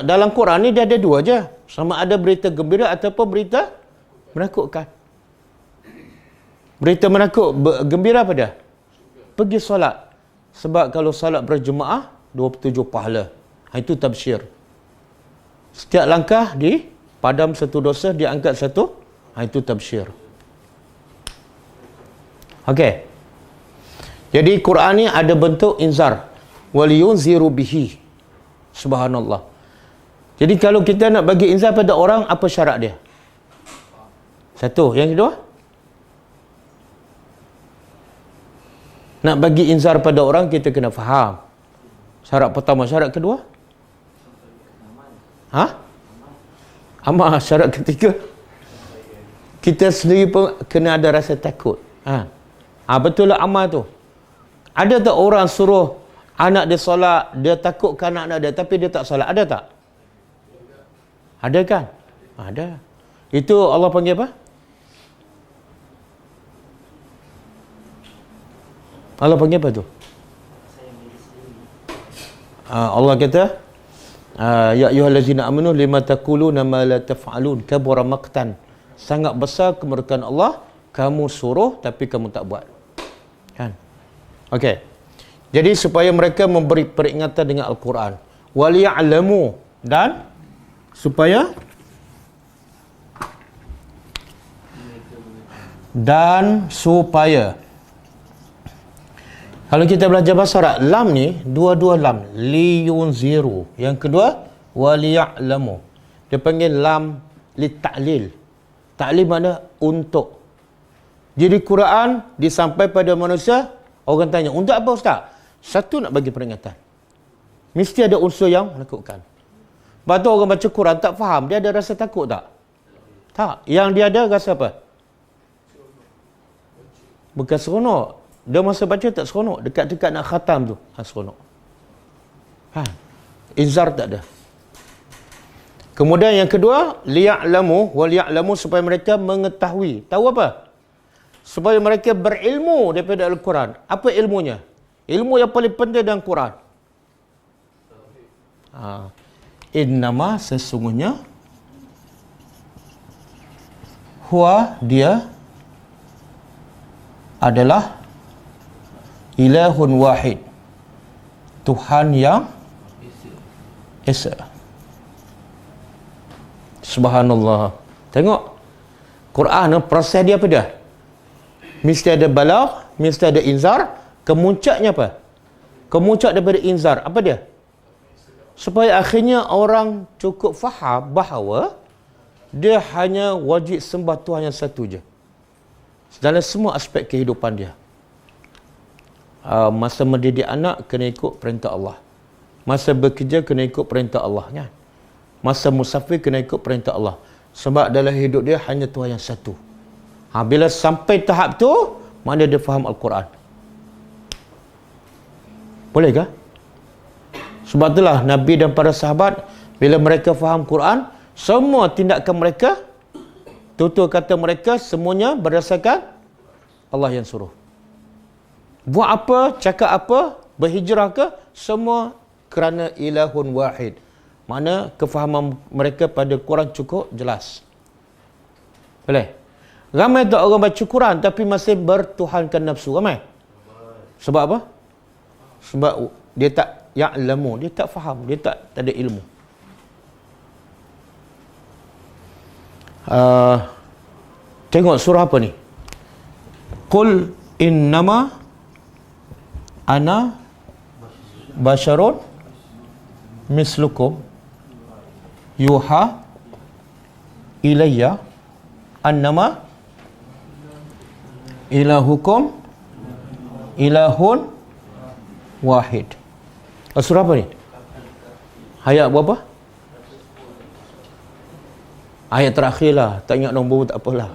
dalam Quran ni dia ada dua je. Sama ada berita gembira ataupun berita menakutkan. Berita gembira apa dia? Pergi solat. Sebab kalau solat berjemaah 27 pahala. Itu tabsyir. Setiap langkah di padam satu dosa, dia angkat satu. Itu tabsyir. Okey. Jadi Quran ni ada bentuk inzar. Waliyunziru bihi. Subhanallah. Jadi kalau kita nak bagi inzar pada orang, apa syarat dia? Satu. Yang kedua? Nak bagi inzar pada orang, kita kena faham. Syarat pertama. Syarat kedua? Amal. Syarat ketiga? Kita sendiri pun kena ada rasa takut. Betul lah amal tu. Ada tak orang suruh anak dia solat, dia takutkan anak dia, tapi dia tak solat? Ada tak? Ada kan? Ada. Itu Allah panggil apa? Allah panggil apa tu? Allah kata, ya ayyuhallazina amanu lima taquluna ma la taf'alun kabura maqtan. Sangat besar kemurkaan Allah, kamu suruh tapi kamu tak buat. Kan? Okey. Jadi supaya mereka memberi peringatan dengan Al-Quran. Waliya'lamu, dan supaya kalau kita belajar bahasa Arab, lam ni dua-dua lam, liyunziru. Yang kedua waliya'lamu. Dia panggil lam li ta'lil. Ta'lil makna untuk. Jadi Quran disampai pada manusia, orang tanya, untuk apa ustaz? Satu, nak bagi peringatan. Mesti ada unsur yang menakutkan. Lepas tu orang baca Quran tak faham, dia ada rasa takut tak? Tak. Yang dia ada rasa apa? Bukan seronok. Dia masa baca tak seronok. Dekat-dekat nak khatam tu, seronok. Inzar tak ada. Kemudian yang kedua, liya'lamu, waliya'lamu, supaya mereka mengetahui. Tahu apa? Supaya mereka berilmu daripada Al-Quran. Apa ilmunya? Ilmu yang paling penting dalam Quran. Innama, sesungguhnya, huwa, dia, adalah ilahun wahid. Tuhan yang esa. Subhanallah. Tengok. Quran, proses dia apa dia? Mesti ada balagh, mesti ada inzar. Kemuncaknya apa? Kemuncak daripada inzar, apa dia? Supaya akhirnya orang cukup faham bahawa dia hanya wajib sembah Tuhan yang satu je dalam semua aspek kehidupan dia. Masa mendidik anak kena ikut perintah Allah. Masa bekerja kena ikut perintah Allah, kan? Masa musafir kena ikut perintah Allah. Sebab dalam hidup dia hanya Tuhan yang satu. Bila sampai tahap tu, mana dia faham Al-Quran. Boleh ke? Sebab itulah Nabi dan para sahabat, bila mereka faham Quran, semua tindakan mereka, tutur kata mereka, semuanya berdasarkan Allah yang suruh. Buat apa, cakap apa, berhijrah ke, semua kerana ilahun wahid. Mana kefahaman mereka pada Quran cukup jelas. Boleh? Ramai tak orang baca Quran tapi masih bertuhankan nafsu? Ramai. Sebab apa? Sebab dia tak ya'lamu, dia tak faham, dia tak ada ilmu. Tengok surah apa ni? Qul innama ana basyarun mislukum yuha ilayya annama ilahukum ilahun wahid. Surah apa ni? Ayat berapa? Ayat terakhir lah. Tak ingat nombor tak apalah.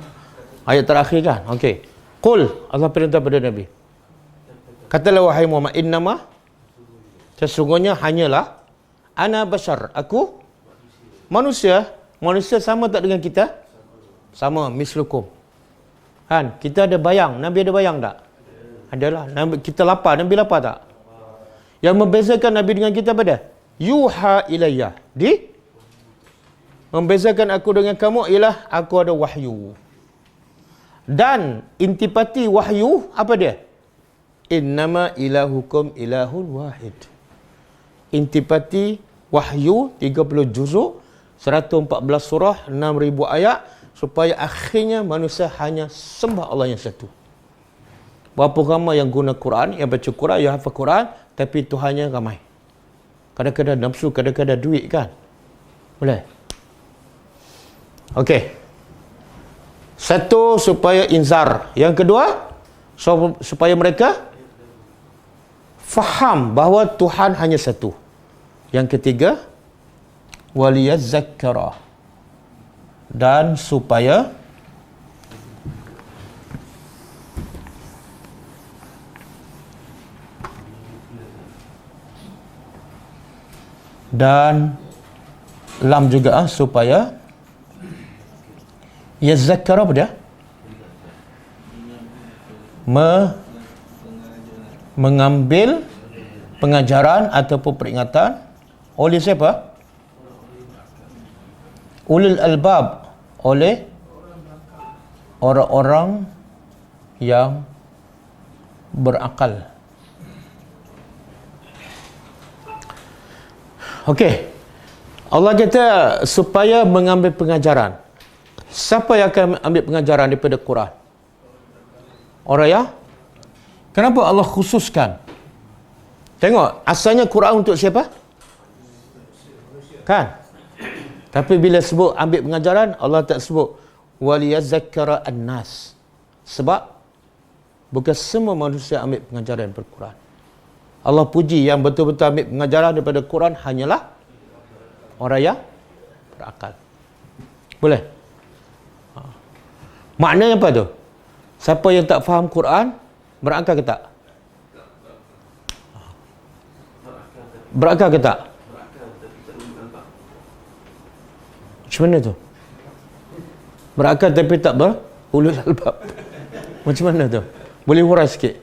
Ayat terakhir kan? Okey. Qul, Allah perintah pada Nabi. Katalah wahai Muhammad, innama, sesungguhnya hanyalah ana bashar, aku manusia. Manusia sama tak dengan kita? Sama, mislukum. Kan? Kita ada bayang. Nabi ada bayang tak? Adalah. Kita lapar. Nabi lapar tak? Yang membezakan Nabi dengan kita pada yuha ilayya. Membezakan aku dengan kamu ialah aku ada wahyu. Dan intipati wahyu apa dia? Innama ilahukum ilahun wahid. Intipati wahyu 30 juzuk, 114 surah, 6,000 ayat, supaya akhirnya manusia hanya sembah Allah yang satu. Berapa ramai yang guna Quran, yang baca Quran, yang hafal Quran, tapi Tuhannya ramai. Kadang-kadang nafsu, kadang-kadang duit, kan? Boleh? Okey. Satu, supaya inzar. Yang kedua, supaya mereka faham bahawa Tuhan hanya satu. Yang ketiga, waliyazakkara. Dan supaya dan lam juga supaya yazakkar apa dia? Mengambil pengajaran ataupun peringatan oleh siapa? Ulul albab, oleh orang-orang yang berakal. Okey. Allah kata supaya mengambil pengajaran. Siapa yang akan ambil pengajaran daripada Quran? Orang yang? Kenapa Allah khususkan? Tengok, asalnya Quran untuk siapa? Kan? Tapi bila sebut ambil pengajaran, Allah tak sebut waliyazakkara an-nas. Sebab bukan semua manusia ambil pengajaran daripada Quran. Allah puji yang betul-betul ambil pengajaran daripada Quran hanyalah orang yang berakal. Boleh? Maknanya apa tu? Siapa yang tak faham Quran, berakal ke tak? Berakal ke tak? Macam mana tu? Berakal tapi tak berulul albab. Macam mana tu? Boleh hurai sikit?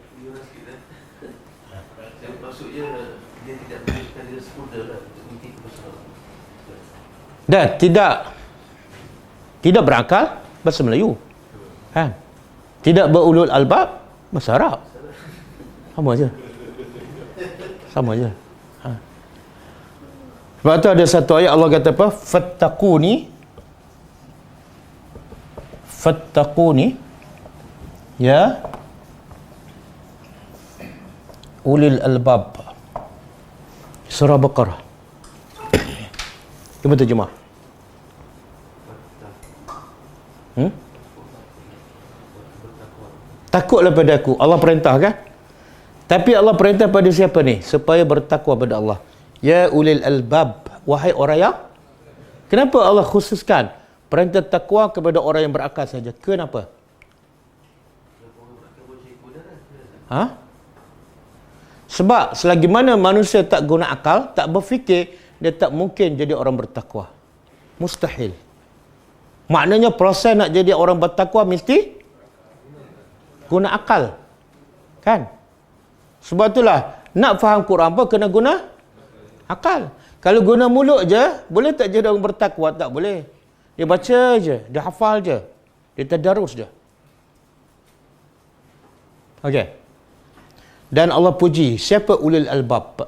Dan tidak berakal bahasa Melayu. Kan? Tidak berulul albab bahasa Arab. Sama je. Sama je. Ha. Sebab tu ada satu ayat Allah kata apa? Fattaquni ya ulil albab. Surah Baqarah. Cuba terjemah. Takutlah pada aku. Allah perintah kan? Tapi Allah perintah pada siapa ni? Supaya bertakwa pada Allah. Ya ulil albab, wahai orang yang. Kenapa Allah khususkan perintah takwa kepada orang yang berakal saja? Kenapa? Ha? Sebab selagi mana manusia tak guna akal, tak berfikir, dia tak mungkin jadi orang bertakwa. Mustahil. Maknanya proses nak jadi orang bertakwa mesti guna akal. Kan? Sebab itulah nak faham Quran apa kena guna akal. Kalau guna mulut je, boleh tak jadi orang bertakwa? Tak boleh. Dia baca je, dia hafal je, dia tadarus je. Okey. Dan Allah puji, siapa ulul albab?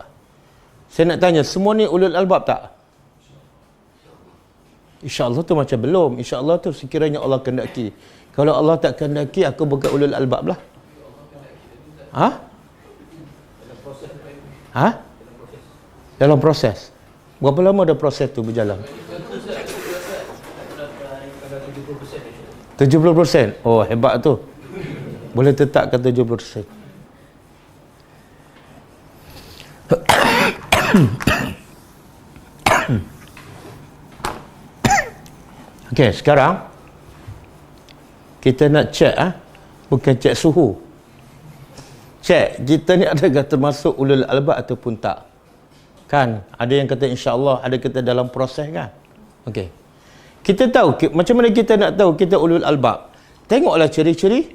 Saya nak tanya, semua ni ulul albab tak? InsyaAllah tu macam belum. InsyaAllah tu sekiranya Allah kehendaki. Kalau Allah tak kehendaki, aku bukan ulul albab lah. Ha? Ha? Dalam proses. Berapa lama dah proses tu berjalan? 70%. Oh, hebat tu. Boleh tetapkan 70%. Okey, sekarang kita nak cek bukan cek suhu. Cek kita ni adakah termasuk ulul albab ataupun tak. Kan, ada yang kata insya-Allah, ada kata dalam proses kan. Okey. Kita tahu macam mana kita nak tahu kita ulul albab? Tengoklah ciri-ciri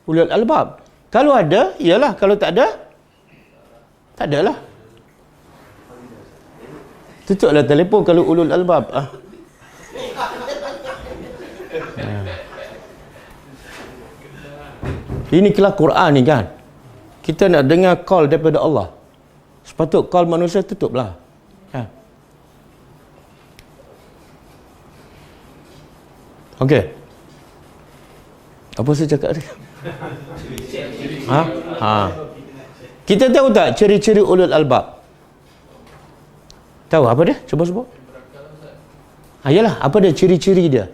ulul albab. Kalau ada, iyalah, kalau tak ada, tak adalah. Tutuplah telefon kalau ulul albab. Ini kelas Quran ni kan. Kita nak dengar call daripada Allah. Sepatut call manusia tutuplah. Ha. Okey. Apa saya cakap tadi? Ha? Ha. Kita tahu tak ciri-ciri ulul albab? Tahu apa dia? Cuba sebut. Yalah, apa dia ciri-ciri dia?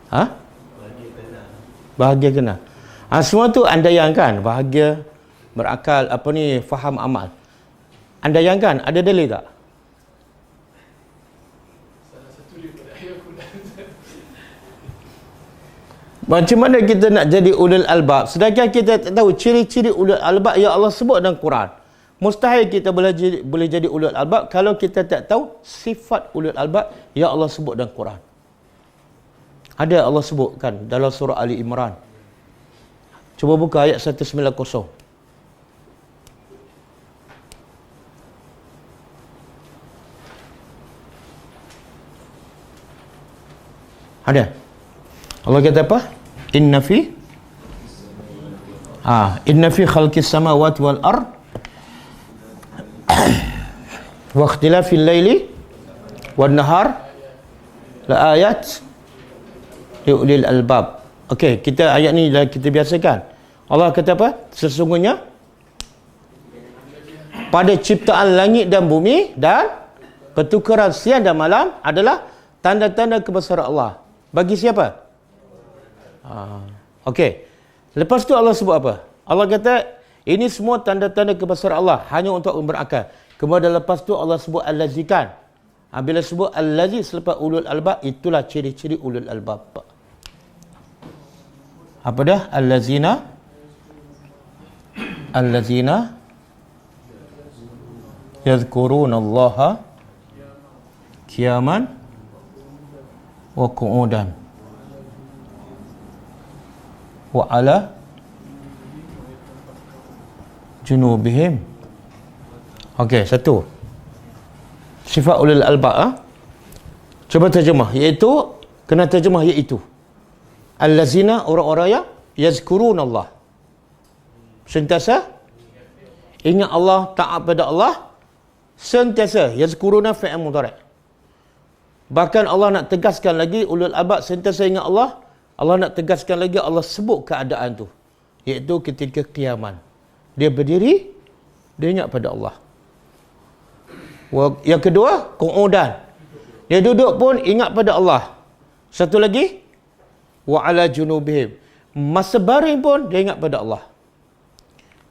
Ha? Bahagia kena. Semua tu andaian kan, bahagia, berakal, apa ni, faham amal. Andaian kan, ada dalil tak? Macam mana kita nak jadi ulul albab sedangkan kita tak tahu ciri-ciri ulul albab yang Allah sebut dalam Quran? Mustahil kita boleh jadi ulul albab kalau kita tak tahu sifat ulul albab yang Allah sebut dalam Quran. Ada Allah sebutkan dalam surah Ali Imran. Cuba buka ayat 190. Ada. Allah kata apa? Inna fi khalqis samawati wal ard wa ikhtilafil laili wan nahar la ayat li ulil albab. Okey, kita ayat ni dah kita biasakan. Allah kata apa? Sesungguhnya pada ciptaan langit dan bumi dan pertukaran siang dan malam adalah tanda-tanda kebesaran Allah. Bagi siapa? Okey. Lepas tu Allah sebut apa? Allah kata ini semua tanda-tanda kebesaran Allah hanya untuk orang berakal. Kemudian lepas tu Allah sebut allazi kan. Bila sebut allazi selepas ulul albab, itulah ciri-ciri ulul albab. Apa dah? Allazina yadhkuruna Allaha qiyaman wa qu'udan wa ala junubihim. Okey, satu. Sifat ulul albab. Cuba terjemah, iaitu kena terjemah iaitu. Allazina, orang-orang yang yazkuruna Allah. Sentiasa ingat Allah, taat pada Allah. Sentiasa yazkuruna fi'il mudhari'. Bahkan Allah nak tegaskan lagi ulul albab sentiasa ingat Allah. Allah nak tegaskan lagi, Allah sebut keadaan tu, iaitu ketika kiamat. Dia berdiri, dia ingat pada Allah. Yang kedua, qu'udan. Dia duduk pun ingat pada Allah. Satu lagi, wa ala junubihim. Masa baring pun dia ingat pada Allah.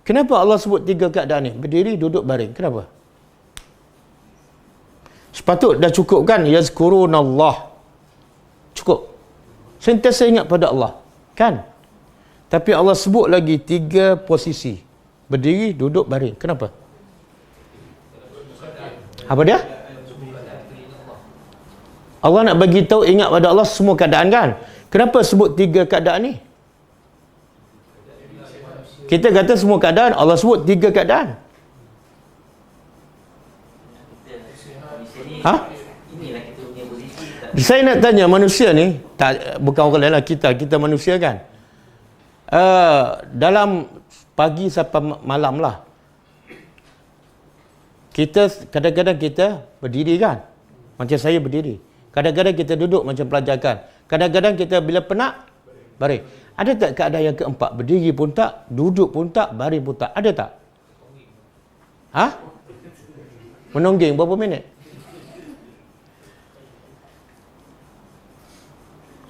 Kenapa Allah sebut 3 keadaan ni? Berdiri, duduk, baring. Kenapa? Sepatut dah cukup kan? Yazkurunallah. Cukup. Sentiasa ingat pada Allah. Kan? Tapi Allah sebut lagi 3 posisi. Berdiri, duduk, baring. Kenapa? Apa dia? Allah nak bagi tahu ingat pada Allah semua keadaan kan? Kenapa sebut 3 keadaan ni? Kita kata semua keadaan, Allah sebut 3 keadaan. Ha? Saya nak tanya manusia ni, bukan orang lain lah, kita manusia kan. Dalam pagi sampai malam lah. Kadang-kadang kita berdiri kan? Macam saya berdiri. Kadang-kadang kita duduk macam pelajar kan. Kadang-kadang kita bila penat, baring. Ada tak keadaan yang keempat? Berdiri pun tak, duduk pun tak, baring pun tak. Ada tak? Ha? Menonggeng berapa minit?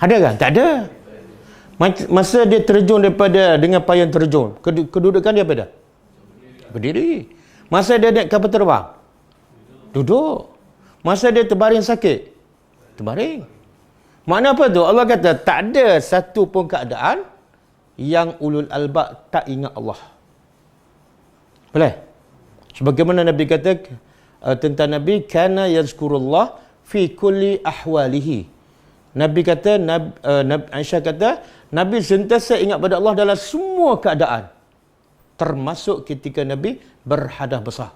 Ada kan? Tak ada. Masa dia terjun dengan payung terjun, kedudukan dia apa dah? Berdiri. Masa dia naik kapal terbang, duduk. Masa dia terbaring sakit, terbaring. Makna apa tu? Allah kata tak ada satu pun keadaan yang ulul albab tak ingat Allah. Boleh? Sebagaimana Nabi kata tentang Nabi, kana yazkurullah fi kulli ahwalihi. Nabi kata, Aisyah kata, Nabi sentiasa ingat pada Allah dalam semua keadaan. Termasuk ketika Nabi berhadas besar.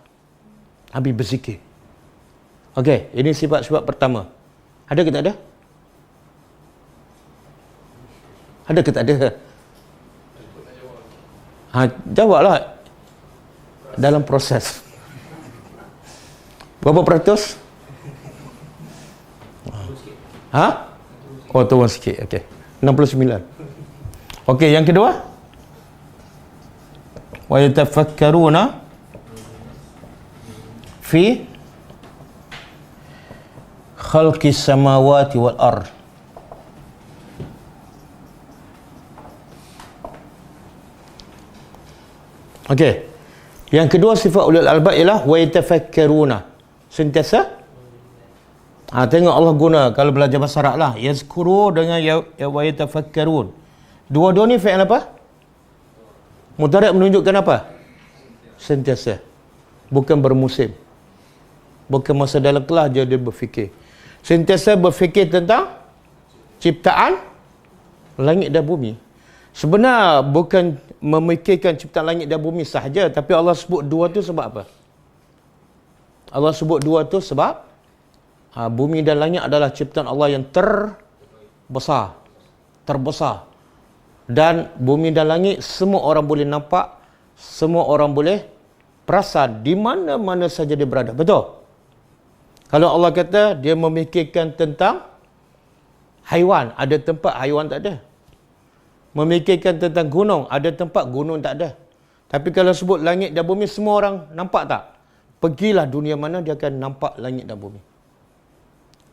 Nabi berzikir. Okey, ini sifat-sifat pertama. Ada ke tak ada? Ada ke tak ada? Jawablah. Dalam proses. Berapa peratus? Oh, turun sikit. Okey. 69. Okey, yang kedua. Wa yatafakkaruna fi khalqis samawati wal ard. Okey. Yang kedua sifat ulul albab ialah wa yatafakkaruna. Sentiasa tengok Allah guna kalau belajar bahasa Arab lah. Yazkuru dengan wa yatafakkarun. Dua-dua ni fi'il apa? Mudhari' menunjukkan apa? Sentiasa. Bukan bermusim. Bukan masa dalam kelas dia berfikir. Sentiasa berfikir tentang ciptaan langit dan bumi. Sebenarnya bukan memikirkan ciptaan langit dan bumi sahaja, tapi Allah sebut dua tu sebab apa? Allah sebut dua tu sebab bumi dan langit adalah ciptaan Allah yang terbesar. Dan bumi dan langit semua orang boleh nampak, semua orang boleh perasan di mana-mana saja dia berada. Betul? Kalau Allah kata dia memikirkan tentang haiwan, ada tempat haiwan tak ada. Memikirkan tentang gunung, ada tempat gunung tak ada. Tapi kalau sebut langit dan bumi, semua orang nampak tak? Pergilah dunia mana dia akan nampak langit dan bumi.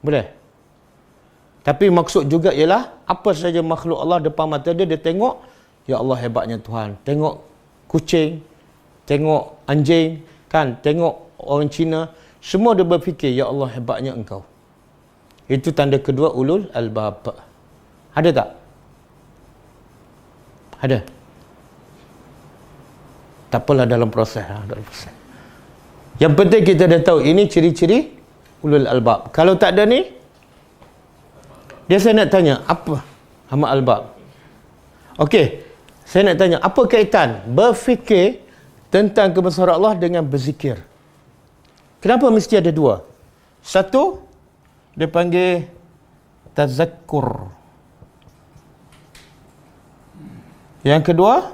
Boleh? Tapi maksud juga ialah apa saja makhluk Allah depan mata dia, dia tengok, ya Allah hebatnya Tuhan. Tengok kucing, tengok anjing, kan? Tengok orang Cina, semua dia berfikir, ya Allah hebatnya Engkau. Itu tanda kedua ulul albab. Ada tak? Ada. Tak apalah dalam proses. Yang penting kita dah tahu ini ciri-ciri ulul albab. Kalau tak ada ni, dia saya nak tanya, apa hama albab? Okey, saya nak tanya, apa kaitan berfikir tentang kebesaran Allah dengan berzikir? Kenapa mesti ada dua? Satu, dia panggil tazakkur. Yang kedua,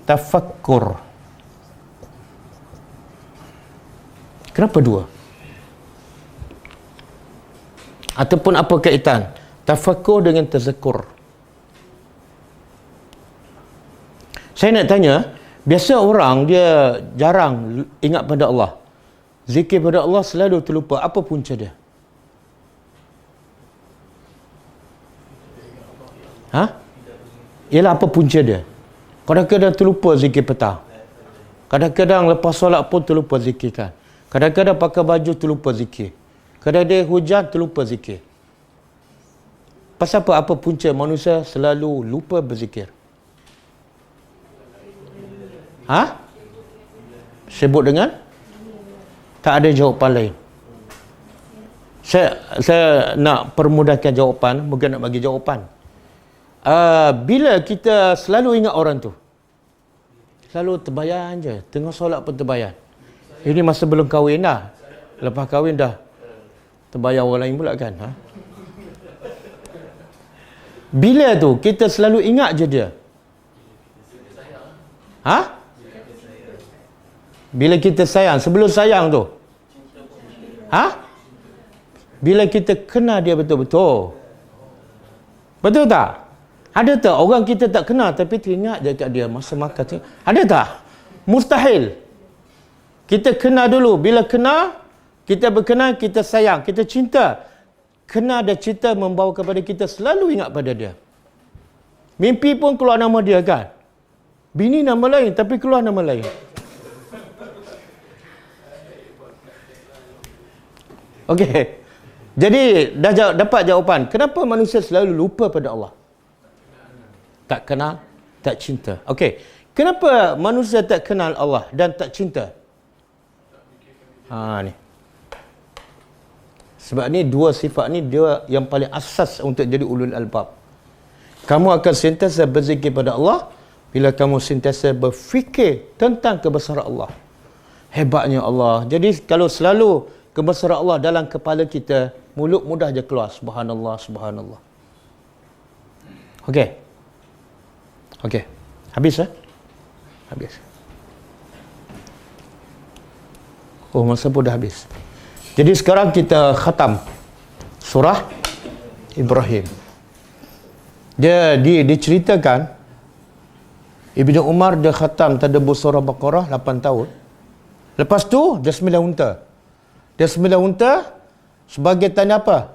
tafakkur. Kenapa dua? Ataupun apa kaitan tafakkur dengan tazakkur? Saya nak tanya, biasa orang dia jarang ingat pada Allah. Zikir pada Allah selalu terlupa. Apa punca dia? Ialah apa punca dia? Kadang-kadang terlupa zikir petang. Kadang-kadang lepas solat pun terlupa zikirkan. Kadang-kadang pakai baju terlupa zikir. Kadang-kadang hujan terlupa zikir. Pasal apa? Apa punca manusia selalu lupa berzikir? Sibuk dengan? Tak ada jawapan lain. Saya nak permudahkan jawapan, bukan nak bagi jawapan. Bila kita selalu ingat orang tu, selalu terbayang je, tengah solat pun terbayang. Ini masa belum kahwin dah. Lepas kahwin dah terbayang orang lain pula kan. Bila tu kita selalu ingat je dia. Bila kita sayang, sebelum sayang tu. Bila kita kenal dia betul-betul. Betul tak? Ada tak orang kita tak kenal tapi teringat je kat dia masa makan? Ada tak? Mustahil. Kita kenal dulu. Bila kenal, kita berkenal, kita sayang, kita cinta. Kenal dan cinta membawa kepada kita selalu ingat pada dia. Mimpi pun keluar nama dia kan? Bini nama lain tapi keluar nama lain. Okey. Jadi dah dapat jawapan. Kenapa manusia selalu lupa pada Allah? Tak kenal, tak cinta. Okey. Kenapa manusia tak kenal Allah dan tak cinta? Ni. Sebab ni dua sifat ni dia yang paling asas untuk jadi ulul albab. Kamu akan sentiasa berzikir pada Allah bila kamu sentiasa berfikir tentang kebesaran Allah. Hebatnya Allah. Jadi kalau selalu kebesaran Allah dalam kepala kita, mulut mudah je keluar subhanallah, subhanallah. Okey. Habis Habis. Masa pun dah habis. Jadi sekarang kita khatam surah Ibrahim. Dia diceritakan Ibnu Umar dia khatam tadabbur surah Baqarah 8 tahun. Lepas tu dia sembilan unta. Dia sembilan unta sebagai tanda apa?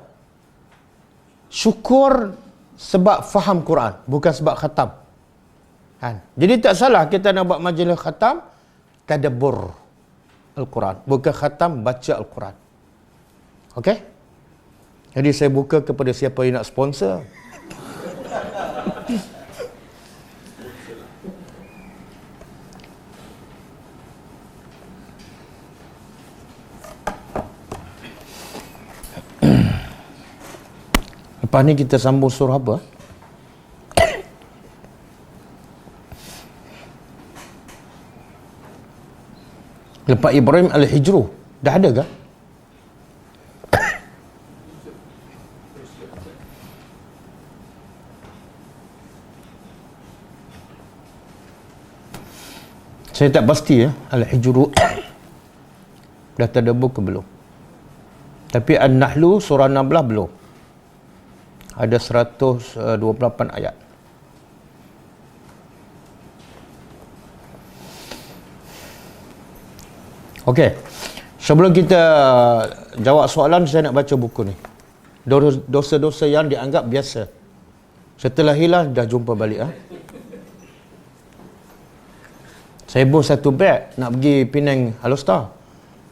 Syukur sebab faham Quran, bukan sebab khatam. Kan? Jadi tak salah kita nak buat majlis khatam tadabbur Al-Quran, bukan khatam baca Al-Quran. Okey? Jadi saya buka kepada siapa yang nak sponsor. Lepas ni kita sambung surah apa? Lepas Ibrahim Al-Hijru. Dah ada ke? Saya tak pasti ya. Al-Hijru dah tadabbur ke belum? Tapi An-Nahlu surah 16 belum. Ada 128 ayat. Okey. Sebelum kita jawab soalan, saya nak baca buku ni. Dosa-dosa yang dianggap biasa. Setelah hilang, dah jumpa balik. Saya bawa satu beg nak pergi Penang Alostar.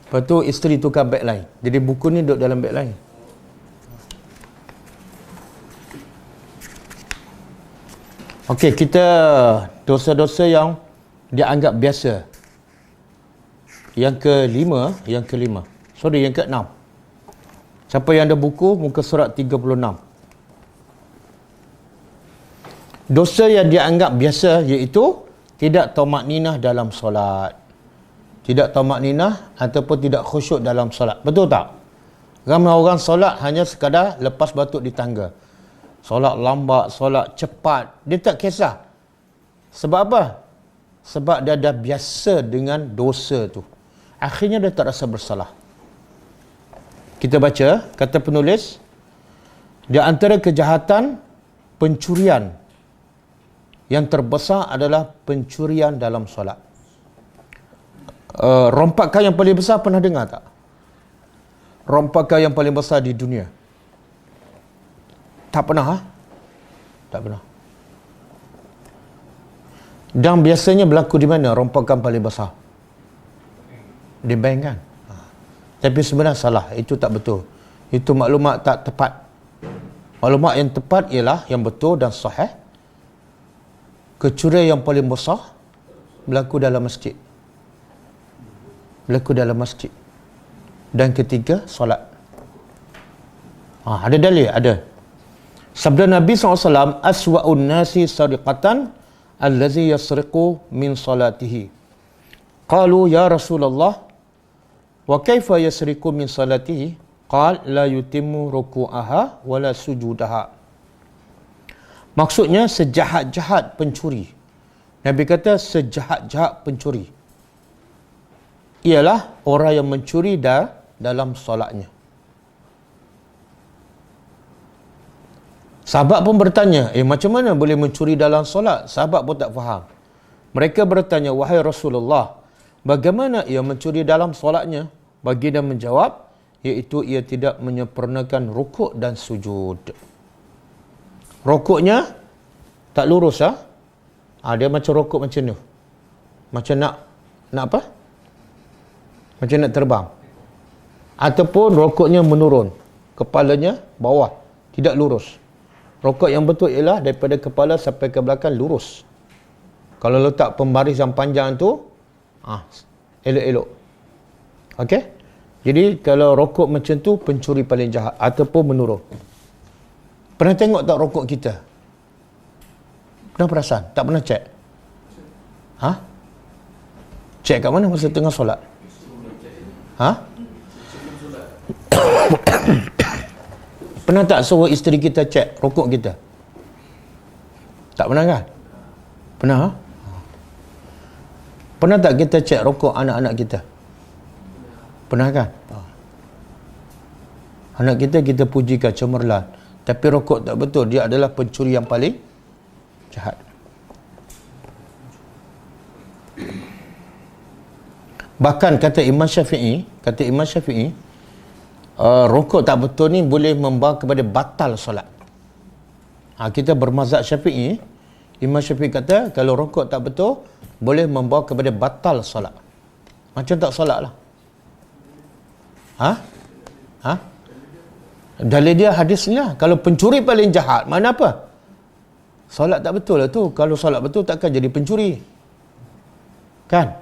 Lepas tu isteri tukar beg lain. Jadi buku ni duduk dalam beg lain. Okey, kita dosa-dosa yang dianggap biasa. Yang kelima. Sorry, yang keenam. Siapa yang ada buku, muka surat 36. Dosa yang dianggap biasa iaitu tidak tamakninah dalam solat. Tidak tamakninah ataupun tidak khusyuk dalam solat. Betul tak? Ramai orang solat hanya sekadar lepas batuk di tangga. Solat lambat, solat cepat. Dia tak kisah. Sebab apa? Sebab dia dah biasa dengan dosa tu. Akhirnya dia tak rasa bersalah. Kita baca, kata penulis, di antara kejahatan pencurian yang terbesar adalah pencurian dalam solat. Rompakan yang paling besar pernah dengar tak? Rompakan yang paling besar di dunia. Tak pernah, Tak pernah. Dan biasanya berlaku di mana? Rompakan paling besar. Di bank kan? Tapi sebenarnya salah. Itu tak betul. Itu maklumat tak tepat. Maklumat yang tepat ialah yang betul dan sahih. Kecurian yang paling besar berlaku dalam masjid. Berlaku dalam masjid. Dan ketiga, solat. Ada dalil? Ada. Sabda Nabi SAW, aswa'un nasi sariqatan allazi yasriqu min salatihi. Qalu ya Rasulullah, wa kaifa yasriqu min salatihi? Qal la yutimmu ruku'aha wa la sujudaha. Maksudnya sejahat-jahat pencuri. Nabi kata sejahat-jahat pencuri ialah orang yang mencuri dalam solatnya. Sahabat pun bertanya, macam mana boleh mencuri dalam solat? Sahabat pun tak faham. Mereka bertanya, wahai Rasulullah, bagaimana ia mencuri dalam solatnya? Baginda menjawab, iaitu ia tidak menyempurnakan rukuk dan sujud. Rukuknya tak lurus dia macam rukuk macam ni. Macam nak apa? Macam nak terbang. Ataupun rukuknya menurun. Kepalanya bawah, tidak lurus. Rukuk yang betul ialah daripada kepala sampai ke belakang lurus. Kalau letak pembaris yang panjang tu, elok-elok. Okey? Jadi kalau rukuk macam tu, pencuri paling jahat ataupun menurun. Pernah tengok tak rukuk kita? Pernah perasan? Tak pernah cek? Cek kat mana masa tengah solat? Pernah tak suruh isteri kita cek rukuk kita? Tak pernah kan? Pernah? Pernah tak kita cek rukuk anak-anak kita? Pernah kan? Anak kita pujikan cemerlang. Tapi rukuk tak betul. Dia adalah pencuri yang paling jahat. Bahkan kata Imam Syafi'i, rukuk tak betul ni boleh membawa kepada batal solat. Kita bermazhab Syafi'i. Imam Syafi'i kata kalau rukuk tak betul boleh membawa kepada batal solat. Macam tak solat lah. Dalil dia hadisnya, kalau pencuri paling jahat, mana apa? Solat tak betul lah tu. Kalau solat betul takkan jadi pencuri. Kan?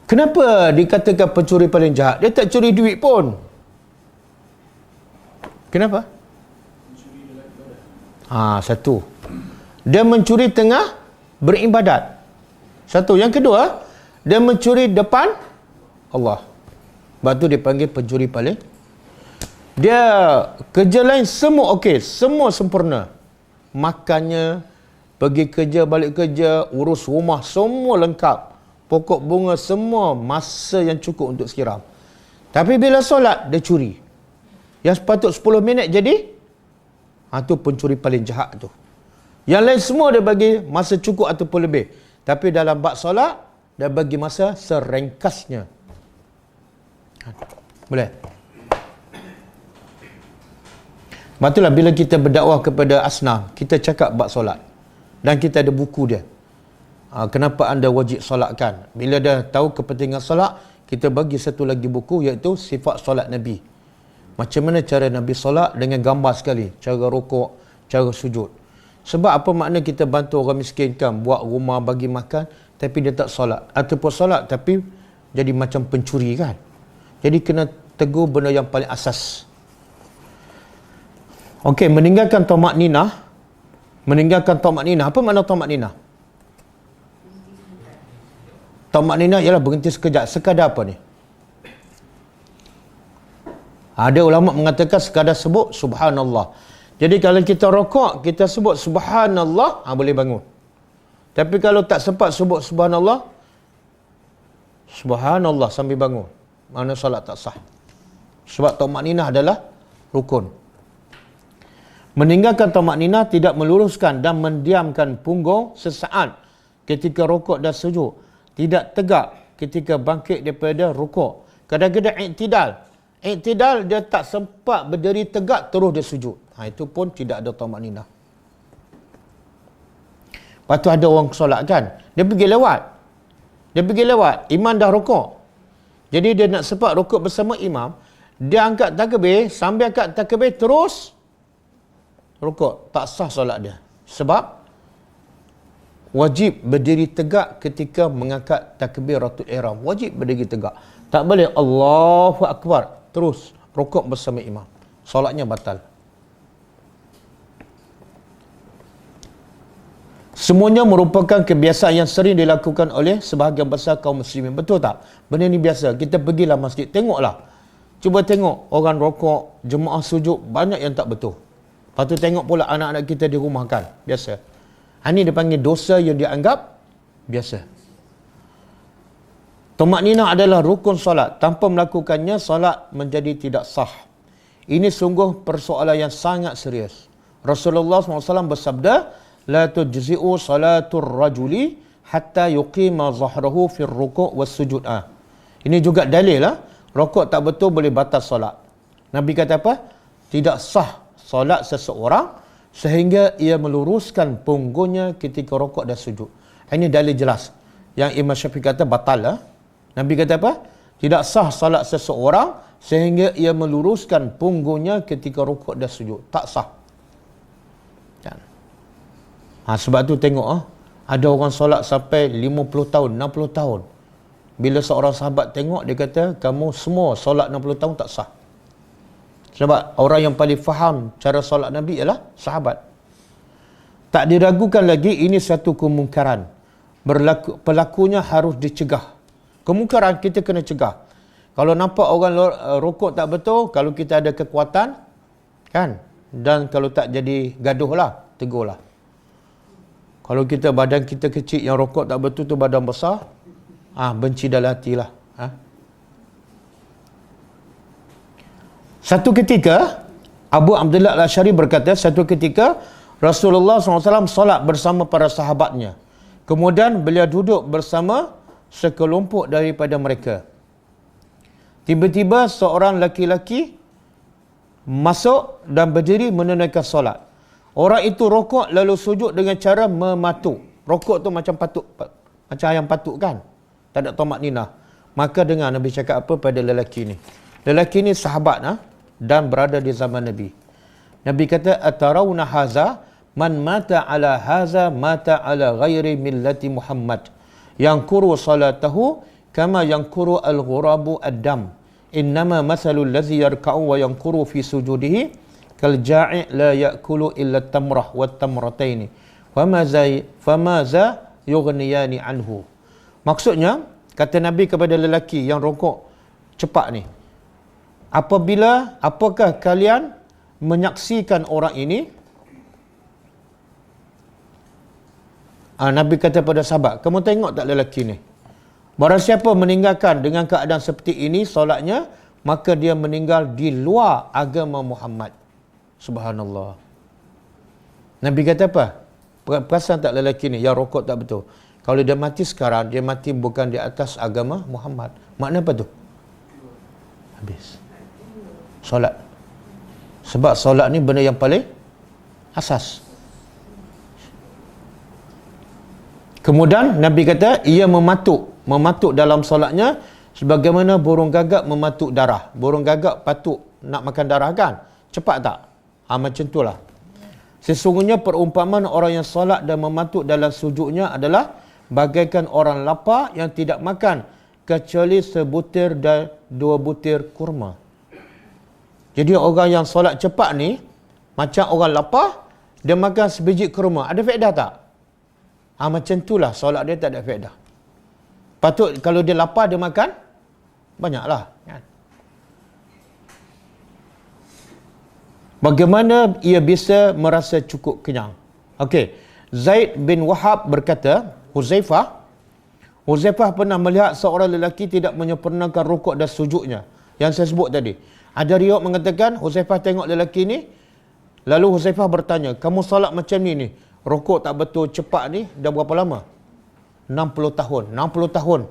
Kenapa dikatakan pencuri paling jahat? Dia tak curi duit pun. Kenapa? Satu. Dia mencuri tengah beribadat. Satu. Yang kedua, dia mencuri depan Allah. Sebab tu dia panggil pencuri paling. Dia kerja lain semua okey, semua sempurna. Makannya, pergi kerja, balik kerja, urus rumah, semua lengkap. Pokok bunga, semua masa yang cukup untuk siram. Tapi bila solat, dia curi. Yang sepatut 10 minit jadi, tu pencuri paling jahat tu. Yang lain semua dia bagi masa cukup ataupun lebih. Tapi dalam bab solat, dia bagi masa serengkasnya. Boleh? Itulah bila kita berdakwah kepada asnaf, kita cakap bab solat. Dan kita ada buku dia. Kenapa anda wajib solatkan? Bila dah tahu kepentingan solat, kita bagi satu lagi buku iaitu sifat solat Nabi. Macam mana cara Nabi solat dengan gambar sekali. Cara rukuk, cara sujud. Sebab apa makna kita bantu orang miskin kan, buat rumah, bagi makan, tapi dia tak solat. Ataupun solat tapi jadi macam pencuri kan. Jadi kena tegur benda yang paling asas. Okey, meninggalkan tamak ninah. Meninggalkan tamak ninah. Apa makna tamak ninah? Tamak ninah ialah berhenti sekejap. Sekadar apa ni? Ada ulama mengatakan sekadar sebut subhanallah. Jadi kalau kita rokok, kita sebut subhanallah, boleh bangun. Tapi kalau tak sempat sebut subhanallah sambil bangun, mana solat tak sah. Sebab tamak ninah adalah rukun. Meninggalkan tamak ninah tidak meluruskan dan mendiamkan punggung sesaat ketika rukuk dan sujud. Tidak tegak ketika bangkit daripada rukuk. Kadang-kadang i'tidal. I'tidal dia tak sempat berdiri tegak terus dia sujud. Itu pun tidak ada tamak ninah. Lepas tu ada orang solat kan. Dia pergi lewat. Imam dah rukuk. Jadi dia nak sempat rukuk bersama imam. Dia angkat takbir. Sambil angkat takbir terus rukuk. Tak sah solat dia. Sebab wajib berdiri tegak ketika mengangkat takbiratul ihram. Wajib berdiri tegak. Tak boleh Allahu Akbar terus rukuk bersama imam. Solatnya batal. Semuanya merupakan kebiasaan yang sering dilakukan oleh sebahagian besar kaum muslimin. Betul tak? Benda ni biasa. Kita pergilah masjid, tengoklah. Cuba tengok orang rokok, jemaah sujud, banyak yang tak betul. Lepas tu tengok pula anak-anak kita di rumah kan. Biasa. Ini dipanggil dosa yang dianggap biasa. Tumak ninah adalah rukun solat. Tanpa melakukannya, solat menjadi tidak sah. Ini sungguh persoalan yang sangat serius. Rasulullah SAW bersabda, la tujzi'u salatul rajuli hatta yuqima zahrahu fir ruku' was sujud. Ini juga dalil lah. Rokok tak betul boleh batal solat. Nabi kata apa? Tidak sah solat seseorang sehingga ia meluruskan punggungnya ketika rokok dan sujud. Ini dalil jelas. Yang Imam Syafi'i kata batal lah. Nabi kata apa? Tidak sah solat seseorang sehingga ia meluruskan punggungnya ketika rokok dan sujud. Tak sah. Sebab tu tengok ada orang solat sampai 50 tahun, 60 tahun. Bila seorang sahabat tengok, dia kata, kamu semua solat 60 tahun tak sah. Sebab orang yang paling faham cara solat Nabi ialah sahabat. Tak diragukan lagi, ini satu kemungkaran. Pelakunya harus dicegah. Kemungkaran kita kena cegah. Kalau nampak orang rokok tak betul, kalau kita ada kekuatan, kan? Dan kalau tak jadi gaduh lah, tegurlah. Kalau kita badan kita kecil, yang rokok tak betul tu badan besar, benci dalam hati lah. Satu ketika, Abu Abdullah Al-Asy'ari berkata, satu ketika Rasulullah SAW solat bersama para sahabatnya. Kemudian beliau duduk bersama sekelompok daripada mereka. Tiba-tiba seorang laki-laki masuk dan berdiri menunaikan solat. Orang itu rokok lalu sujud dengan cara mematuk. Rokok tu macam patuk, macam ayam patuk kan? Tak ada tumak ninah. Maka dengar Nabi cakap apa pada lelaki ni. Lelaki ni sahabat dan berada di zaman Nabi. Nabi kata, atarawna haza man mata ala haza mata ala ghairi millati Muhammad. Yankuru salatahu kama yankuru al-ghurabu ad-dam. Innama mathalul ladzi yarka'u wa yankuru fi sujudihi kal ja'i' la ya'kulu illa tamrah wa tamrataini fama za yughniyani anhu. Maksudnya, kata Nabi kepada lelaki yang rokok cepat ni, apakah kalian menyaksikan orang ini? Nabi kata pada sahabat, kamu tengok tak lelaki ni? Barang siapa meninggalkan dengan keadaan seperti ini solatnya, maka dia meninggal di luar agama Muhammad. Subhanallah. Nabi kata apa? Perasan tak lelaki ni yang rokok tak betul? Kalau dia mati sekarang, dia mati bukan di atas agama Muhammad. Makna apa tu? Habis. Solat. Sebab solat ni benda yang paling asas. Kemudian Nabi kata, ia mematuk dalam solatnya sebagaimana burung gagak mematuk darah. Burung gagak patuk nak makan darah kan? Cepat tak? Macam itulah. Sesungguhnya perumpamaan orang yang solat dan mematuk dalam sujudnya adalah bagaikan orang lapar yang tidak makan kecuali sebutir dan 2 butir kurma. Jadi orang yang solat cepat ni macam orang lapar, dia makan sebiji kurma. Ada faedah tak? Macam itulah solat dia tak ada faedah. Patut kalau dia lapar dia makan banyaklah kan? Bagaimana ia bisa merasa cukup kenyang? Okey, Zaid bin Wahab berkata, Huzaifah pernah melihat seorang lelaki tidak menyempurnakan rukuk dan sujudnya. Yang saya sebut tadi. Ada riwayat mengatakan, Huzaifah tengok lelaki ni, lalu Huzaifah bertanya, kamu solat macam ni, rukuk tak betul cepat ni, dah berapa lama? 60 tahun. 60 tahun.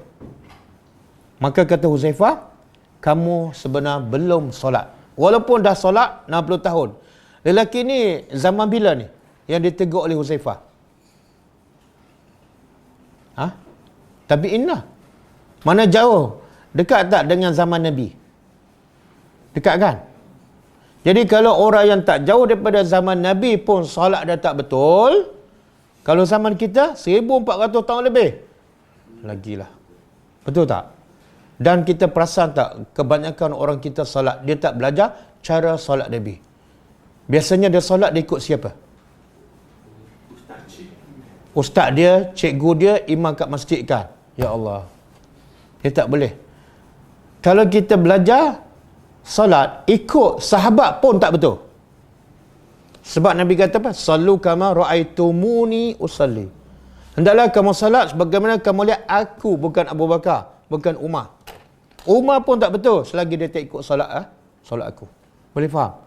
Maka kata Huzaifah, kamu sebenarnya belum solat. Walaupun dah solat 60 tahun. Lelaki ni zaman bila ni yang ditegur oleh Huzaifah? Tabi'in lah. Mana jauh? Dekat tak dengan zaman Nabi? Dekat kan? Jadi kalau orang yang tak jauh daripada zaman Nabi pun solat dah tak betul, kalau zaman kita 1400 tahun lebih, lagilah. Betul tak? Dan kita perasan tak, kebanyakan orang kita solat, dia tak belajar cara solat Nabi. Biasanya dia solat, dia ikut siapa? Ustaz dia, cikgu dia, imam kat masjid kan? Ya Allah. Dia tak boleh. Kalau kita belajar solat, ikut sahabat pun tak betul. Sebab Nabi kata apa? Sallu kama ra'aitumuni usalli. Hendaklah kamu salat sebagaimana kamu lihat aku, bukan Abu Bakar, bukan Umar. Umar pun tak betul selagi dia tak ikut solat aku. Boleh faham?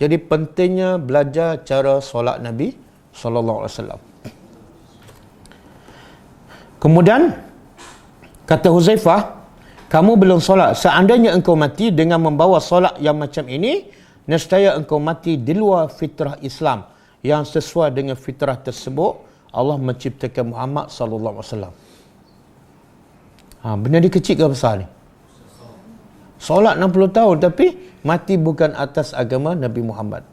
Jadi pentingnya belajar cara solat Nabi sallallahu alaihi wasallam. Kemudian kata Huzaifah, kamu belum solat. Seandainya engkau mati dengan membawa solat yang macam ini, nescaya engkau mati di luar fitrah Islam yang sesuai dengan fitrah tersebut. Allah menciptakan Muhammad sallallahu alaihi wasallam. Benda ni kecil ke besar ni? Solat 60 tahun tapi mati bukan atas agama Nabi Muhammad.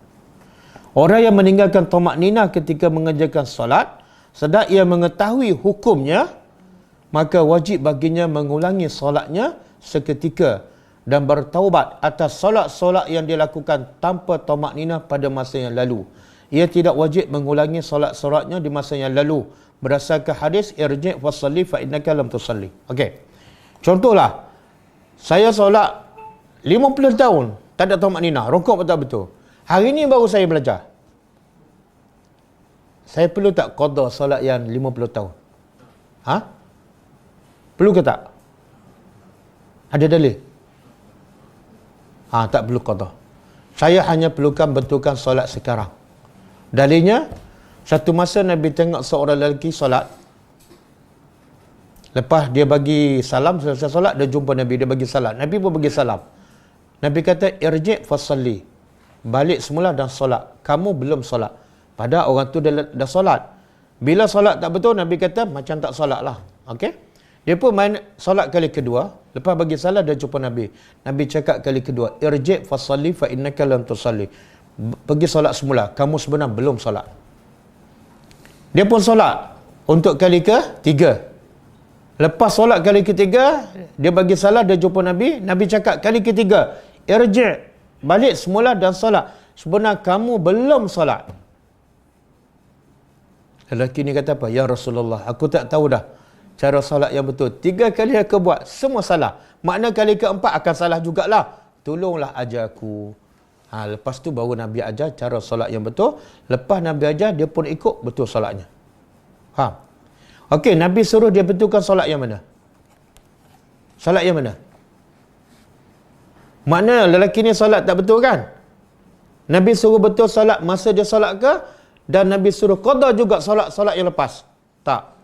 Orang yang meninggalkan tamak ninah ketika mengerjakan solat, sedang ia mengetahui hukumnya, maka wajib baginya mengulangi solatnya seketika dan bertaubat atas solat-solat yang dilakukan tanpa tamak ninah pada masa yang lalu. Ia tidak wajib mengulangi solat-solatnya di masa yang lalu berdasarkan hadis irji' fasalli fa innaka lam tusalli. Okey. Contohlah, saya solat 50 tahun tak ada tamak ninah, rukuk pun tak betul. Hari ni baru saya belajar. Saya perlu tak qada solat yang 50 tahun? Perlu ke tak? Ada dalil? Tak perlu qada. Saya hanya perlukan betulkan solat sekarang. Dalilnya, satu masa Nabi tengok seorang lelaki solat. Lepas dia bagi salam, selesai solat, dia jumpa Nabi, dia bagi salam. Nabi pun bagi salam. Nabi kata, irji' fasalli. Balik semula dan solat. Kamu belum solat. Padahal orang tu dah solat. Bila solat tak betul, Nabi kata, macam tak solat lah. Okey? Dia pun main solat kali kedua. Lepas bagi salam, dia jumpa Nabi. Nabi cakap kali kedua, irji' fasalli fa innaka lam tusalli. Pergi solat semula. Kamu sebenarnya belum solat. Dia pun solat untuk kali ketiga. Lepas solat kali ketiga, dia bagi salam, dia jumpa Nabi. Nabi cakap kali ketiga, irji', balik semula dan solat. Sebenarnya kamu belum solat. Lelaki ni kata apa? Ya Rasulullah, aku tak tahu dah cara solat yang betul. 3 kali aku buat, semua salah. Makna kali keempat akan salah jugalah. Tolonglah ajar aku. Lepas tu baru Nabi ajar cara solat yang betul. Lepas Nabi ajar, dia pun ikut betul solatnya. Faham? Okey, Nabi suruh dia betulkan solat yang mana? Solat yang mana? Makna lelaki ni solat tak betul kan? Nabi suruh betul solat masa dia solat ke? Dan Nabi suruh qada juga solat yang lepas? Tak.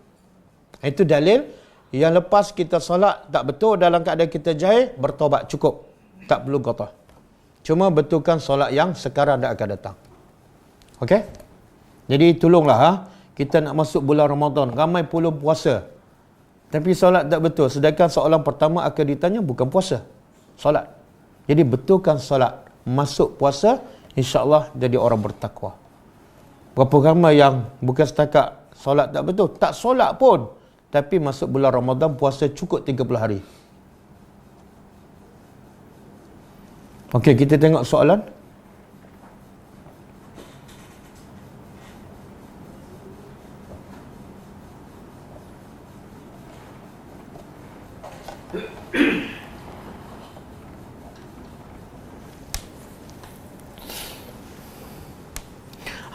Itu dalil yang lepas kita solat tak betul dalam keadaan kita jahil, bertaubat cukup. Tak perlu qada. Cuma betulkan solat yang sekarang dah akan datang. Okey? Jadi tolonglah kita nak masuk bulan Ramadan, ramai puluh puasa. Tapi solat tak betul. Sedangkan soalan pertama akan ditanya bukan puasa, solat. Jadi betulkan solat. Masuk puasa, insya-Allah jadi orang bertakwa. Berapa ramai yang bukan setakat solat tak betul, tak solat pun. Tapi masuk bulan Ramadan, puasa cukup 30 hari. Okey, kita tengok soalan.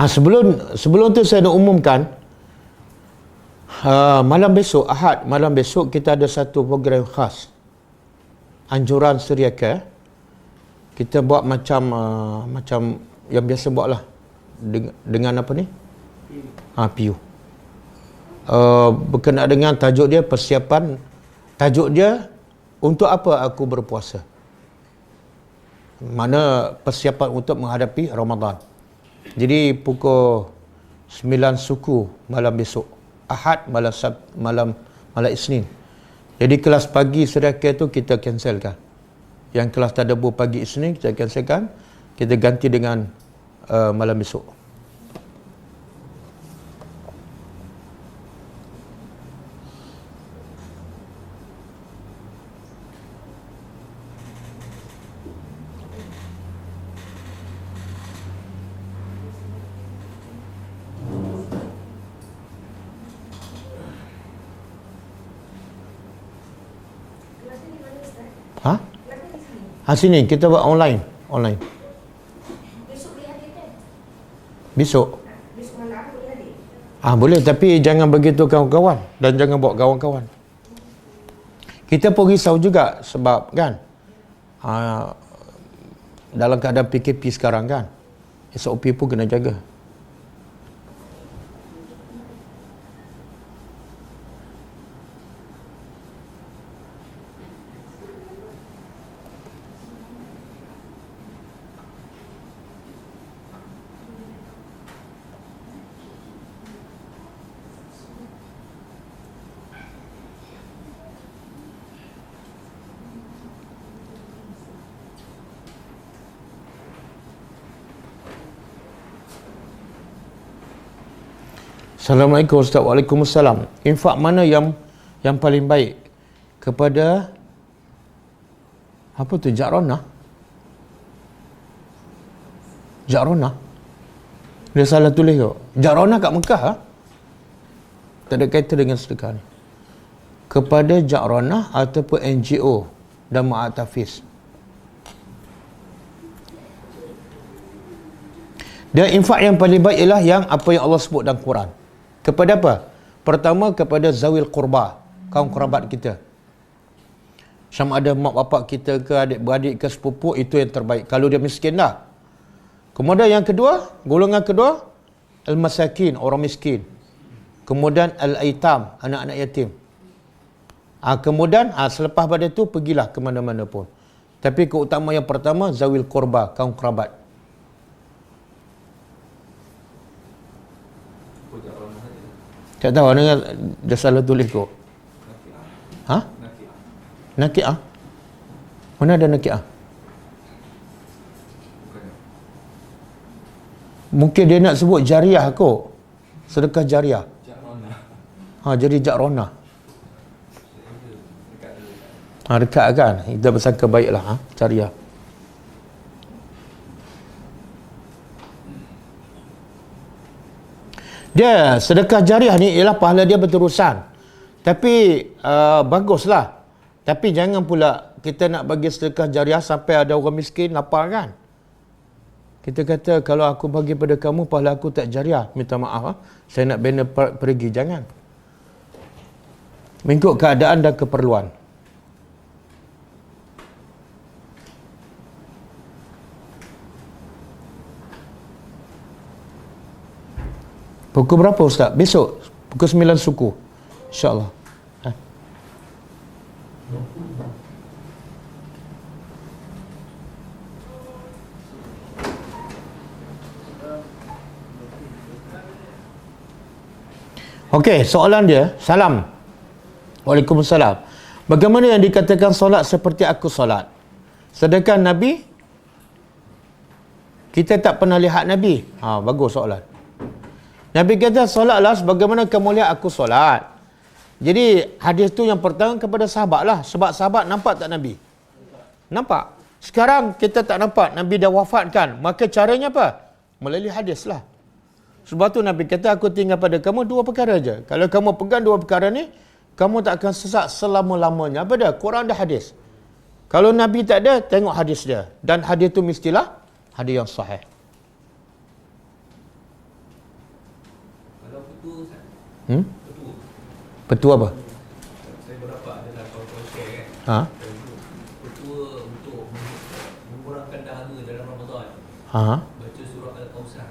Sebelum tu saya nak umumkan, malam besok, Ahad, malam besok kita ada satu program khas. Anjuran Suriaka. Kita buat macam yang biasa buat lah. Dengan apa ni? PU. Berkenaan dengan tajuk dia, persiapan. Tajuk dia, untuk apa aku berpuasa? Mana persiapan untuk menghadapi Ramadan. Jadi pukul 9 suku malam besok. Ahad, malam Isnin. Jadi kelas pagi sedekah tu kita cancelkan. Yang kelas tadabbur pagi Isnin kita cancelkan. Kita ganti dengan malam besok. Sini kita buat online. Besok. Boleh, tapi jangan begitu kawan-kawan dan jangan bawa kawan-kawan. Kita pun risau juga sebab kan dalam keadaan PKP sekarang kan, SOP pun kena jaga. Assalamualaikum Ustaz. Waalaikumsalam. Infak mana yang paling baik kepada apa tu, Ja'ronah? Dia salah tulis tu. Ja'ronah kat Mekah tak ada kaitan dengan sedekah ni. Kepada Ja'ronah ataupun NGO dan Ma'at Tafiz. Dan infak yang paling baik ialah yang apa yang Allah sebut dalam Quran. Kepada apa? Pertama, kepada zawil qurba, kaum kerabat kita. Sama ada mak bapak kita ke, adik-beradik ke, sepupu, itu yang terbaik. Kalau dia miskin dah. Kemudian yang kedua, golongan kedua, al-masakin, orang miskin. Kemudian al-aitam, anak-anak yatim. Kemudian selepas pada itu, pergilah ke mana-mana pun. Tapi keutamaan yang pertama, zawil qurba, kaum kerabat. Tak tahu, dia salah tulis kot. Naki'ah? Mana ada naki'ah? Mungkin dia nak sebut jariah kot. Sedekah jariah. Jadi Ja'ronah. Dekat kan? Kita bersangka baiklah. Jariah. Dia sedekah jariah ni ialah pahala dia berterusan. Tapi baguslah. Tapi jangan pula kita nak bagi sedekah jariah sampai ada orang miskin lapar kan. Kita kata kalau aku bagi pada kamu pahala aku tak jariah. Minta maaf saya nak bina pergi. Jangan. Mengikut keadaan dan keperluan. Pukul berapa Ustaz? Besok pukul 9 suku. InsyaAllah. Okey, soalan dia. Salam. Waalaikumsalam. Bagaimana yang dikatakan solat seperti aku solat? Sedangkan Nabi, kita tak pernah lihat Nabi. Bagus soalan. Nabi kata, solatlah sebagaimana kamu lihat aku solat. Jadi, hadis tu yang pertama kepada sahabat lah. Sebab sahabat nampak tak Nabi? Nampak. Sekarang kita tak nampak. Nabi dah wafatkan. Maka caranya apa? Melalui hadis lah. Sebab tu Nabi kata, aku tinggal pada kamu dua perkara je. Kalau kamu pegang dua perkara ni, kamu tak akan sesat selama-lamanya. Apa dah? Quran dah hadis. Kalau Nabi tak ada, tengok hadis dia. Dan hadis tu mestilah hadis yang sahih. Petua apa? Saya berapa adalah kawan-kawan share kan. Petua untuk mengurangkan dahaga dalam Ramadan. Baca surah Al-Kausar.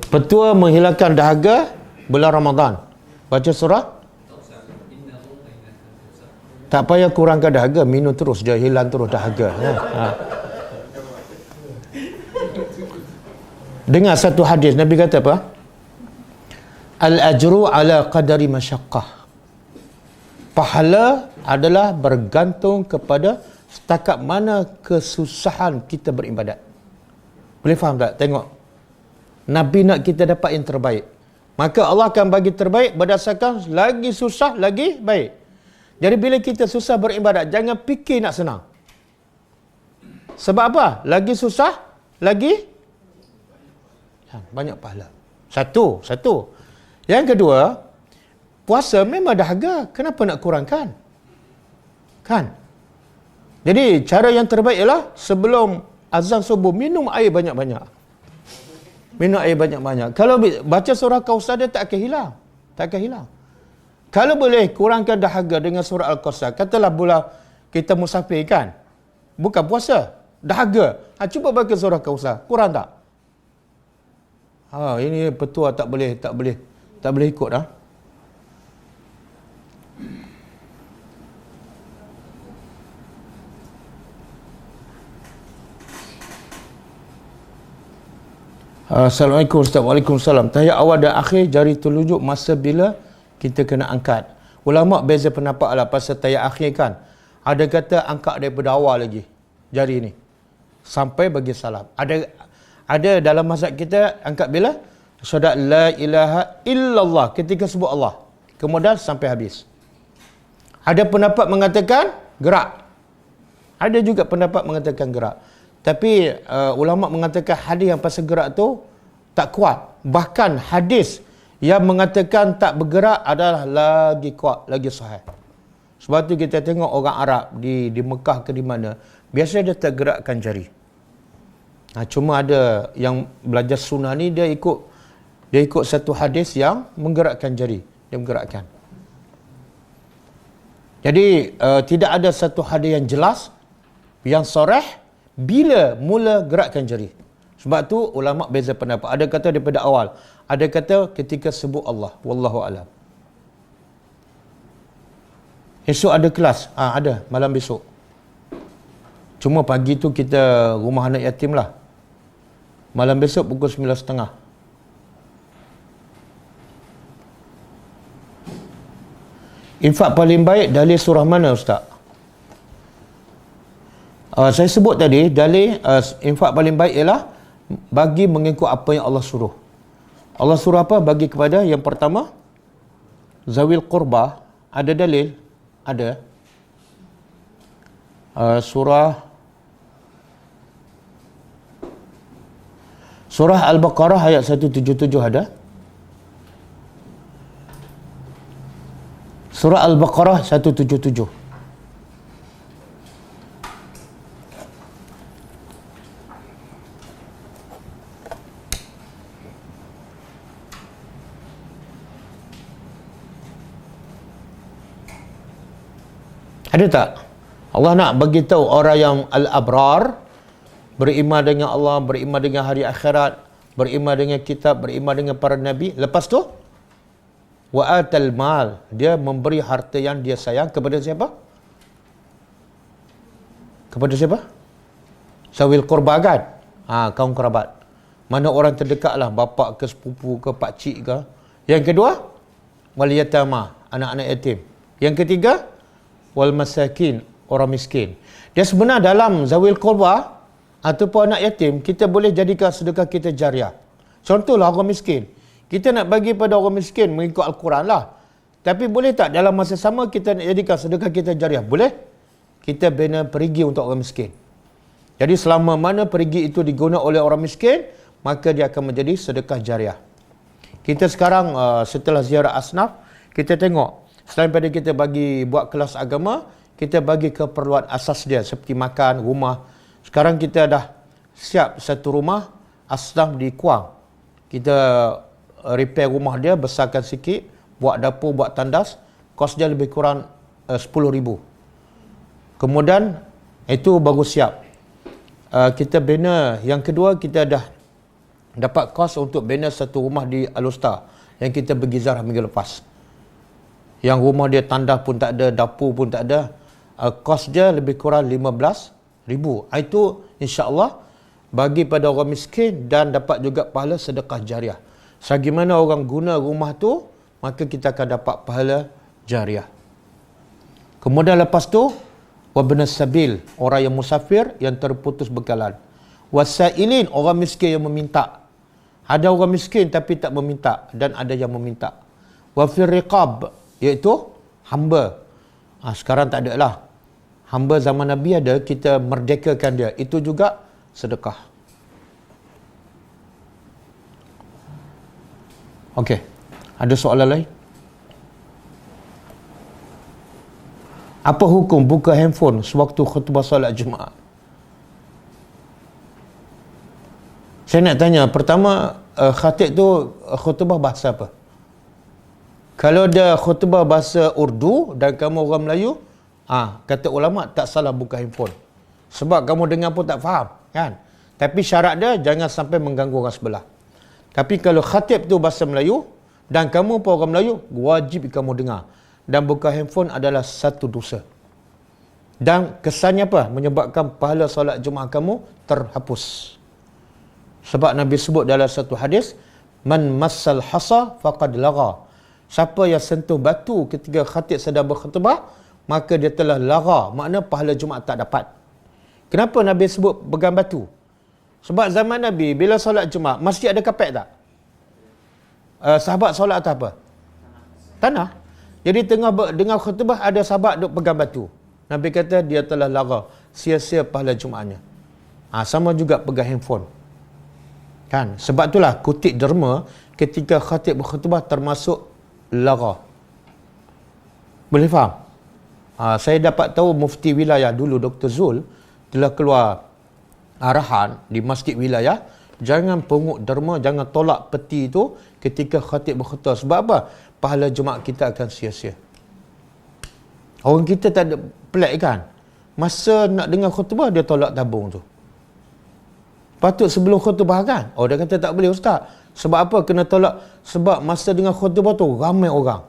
Petua menghilangkan dahaga bulan Ramadan. Baca surah tak payah kurangkan dahaga, minum terus dia, hilang terus dahaga. Dengar satu hadis, Nabi kata apa? Al-ajru ala qadari masyaqqah. Pahala adalah bergantung kepada setakat mana kesusahan kita beribadat. Boleh faham tak? Tengok. Nabi nak kita dapat yang terbaik. Maka Allah akan bagi terbaik berdasarkan lagi susah, lagi baik. Jadi bila kita susah beribadat, jangan fikir nak senang. Sebab apa? Lagi susah, lagi banyak pahala. Satu. Yang kedua, puasa memang dahaga. Kenapa nak kurangkan? Kan? Jadi cara yang terbaik ialah sebelum azan subuh minum air banyak-banyak. Kalau baca surah Kausar dia tak akan hilang. Kalau boleh kurangkan dahaga dengan surah Al-Kausar. Katalah pula kita musafir kan. Bukan puasa, dahaga. Cuba baca surah Kausar. Kurang tak? Ini petua tak boleh ikut dah. Assalamualaikum Ustaz. Waalaikumsalam. Tahiyat awal dan akhir jari telunjuk masa bila kita kena angkat. Ulama beza pendapat lah pasal tahiyat akhir kan. Ada kata angkat daripada awal lagi jari ni sampai bagi salam. Ada dalam mazhab kita angkat bila? Syahadat la ilaha illallah, ketika sebut Allah. Kemudian sampai habis. Ada pendapat mengatakan gerak. Ada juga pendapat mengatakan gerak. Tapi ulama mengatakan hadis yang pasal gerak tu tak kuat. Bahkan hadis yang mengatakan tak bergerak adalah lagi kuat, lagi sahih. Sebab tu kita tengok orang Arab di Mekah ke di mana, biasa dia tak gerakkan jari. Cuma ada yang belajar sunnah ni dia ikut satu hadis yang menggerakkan jari. Dia menggerakkan. Jadi tidak ada satu hadis yang jelas, yang sharih bila mula gerakkan jari. Sebab tu ulama beza pendapat. Ada kata daripada awal, ada kata ketika sebut Allah. Wallahu alam. Esok ada kelas. Ada malam besok. Cuma pagi tu kita rumah anak yatim lah. Malam besok pukul 9.30. Infak paling baik dalil surah mana Ustaz? Saya sebut tadi, dalil infak paling baik ialah bagi mengikut apa yang Allah suruh. Allah suruh apa? Bagi kepada yang pertama, zawil qurba. Ada dalil? Ada. Surah Al-Baqarah ayat 177 ada. Surah Al-Baqarah 177. Ada tak? Allah nak bagi tahu orang yang al-abrar, beriman dengan Allah, beriman dengan hari akhirat, beriman dengan kitab, beriman dengan para nabi. Lepas tu wa atal mal, dia memberi harta yang dia sayang kepada siapa? Kepada siapa? Sawil qurba kan? Kaum kerabat. Mana orang terdekat lah, bapa ke sepupu ke pakcik ke. Yang kedua, wal yatama, anak-anak yatim. Yang ketiga, wal masakin, orang miskin. Dia sebenarnya dalam zawil qurba ataupun anak yatim, kita boleh jadikan sedekah kita jariah. Contohlah orang miskin. Kita nak bagi pada orang miskin mengikut Al-Quran lah. Tapi boleh tak dalam masa sama kita nak jadikan sedekah kita jariah? Boleh. Kita bina perigi untuk orang miskin. Jadi selama mana perigi itu digunakan oleh orang miskin, maka dia akan menjadi sedekah jariah. Kita sekarang setelah ziarah asnaf, kita tengok selain pada kita bagi buat kelas agama, kita bagi keperluan asas dia seperti makan, rumah. Sekarang kita dah siap satu rumah asnaf di Kuang. Kita repair rumah dia, besarkan sikit, buat dapur, buat tandas, kos dia lebih kurang 10,000. Kemudian itu baru siap. Kita bina yang kedua, kita dah dapat kos untuk bina satu rumah di Alustar yang kita pergi ziarah minggu lepas. Yang rumah dia tandas pun tak ada, dapur pun tak ada. Kos dia lebih kurang 15,000. Itu insya-Allah bagi pada orang miskin dan dapat juga pahala sedekah jariah. Selagi mana orang guna rumah tu, maka kita akan dapat pahala jariah. Kemudian lepas tu, wabna sabil, orang yang musafir yang terputus bekalan. Wasailin, orang miskin yang meminta. Ada orang miskin tapi tak meminta, dan ada yang meminta. Wafir riqab, iaitu hamba. Sekarang tak ada lah. Hamba zaman Nabi ada, kita merdekakan dia. Itu juga sedekah. Okey. Ada soalan lain? Apa hukum buka handphone sewaktu khutbah solat Jumaat? Saya nak tanya, pertama, khatib tu khutbah bahasa apa? Kalau dia khutbah bahasa Urdu dan kamu orang Melayu, kata ulama tak salah buka handphone. Sebab kamu dengar pun tak faham, kan? Tapi syarat dia jangan sampai mengganggu orang sebelah. Tapi kalau khatib tu bahasa Melayu dan kamu pun orang Melayu, wajib kamu dengar. Dan buka handphone adalah satu dosa. Dan kesannya apa? Menyebabkan pahala solat Jumaat kamu terhapus. Sebab Nabi sebut dalam satu hadis, man massal hasa faqad lagha. Siapa yang sentuh batu ketika khatib sedang berkhutbah, maka dia telah lara, makna pahala Jumaat tak dapat. Kenapa Nabi sebut pegang batu? Sebab zaman Nabi, bila solat Jumaat, masjid ada kapet tak? Sahabat solat atas apa? Tanah. Jadi tengah dengar khutbah, ada sahabat duk pegang batu. Nabi kata dia telah lara, sia-sia pahala Jumaatnya. Sama juga pegang handphone. Kan? Sebab itulah kutip derma ketika khatib berkhutbah termasuk lara. Boleh faham? Saya dapat tahu mufti wilayah dulu, Dr. Zul, telah keluar arahan di masjid wilayah, jangan pungut derma, jangan tolak peti itu ketika khatib berkhutbah. Sebab apa? Pahala Jumaat kita akan sia-sia. Orang kita tak ada pelik kan? Masa nak dengar khutbah, dia tolak tabung tu. Patut sebelum khutbah kan? Dia kata tak boleh ustaz. Sebab apa kena tolak? Sebab masa dengar khutbah tu ramai orang.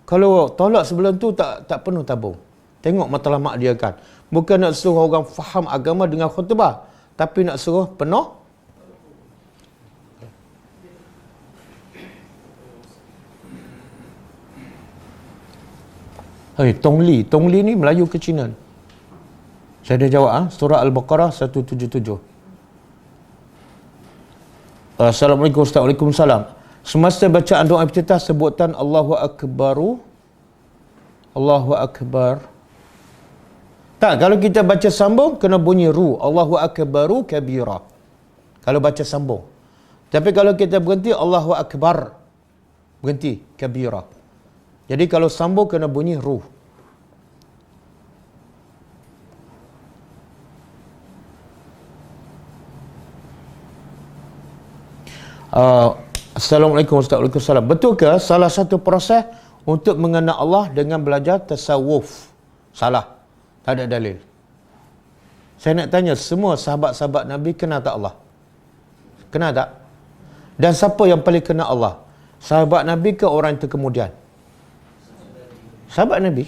Kalau tolak sebelum tu tak penuh tabung. Tengok matlamat dia kan. Bukan nak suruh orang faham agama dengan khutbah, tapi nak suruh penuh. Tongli ni Melayu ke Cina? Saya dah jawab. Surah Al-Baqarah 177. Assalamualaikum Ustaz. Waalaikumsalam. Semasa bacaan doa iftitah sebutan Allahu Akbaru, Allahu Akbar. Tak, kalau kita baca sambung kena bunyi ru, Allahu Akbaru kabira. Kalau baca sambung. Tapi kalau kita berhenti Allahu Akbar, berhenti kabira. Jadi kalau sambung kena bunyi ru. Assalamualaikum warahmatullahi wabarakatuh. Betulkah salah satu proses untuk mengenal Allah dengan belajar tasawuf? Salah. Tak ada dalil. Saya nak tanya, semua sahabat-sahabat Nabi kenal tak Allah? Kenal tak? Dan siapa yang paling kenal Allah? Sahabat Nabi ke orang yang terkemudian? Sahabat Nabi.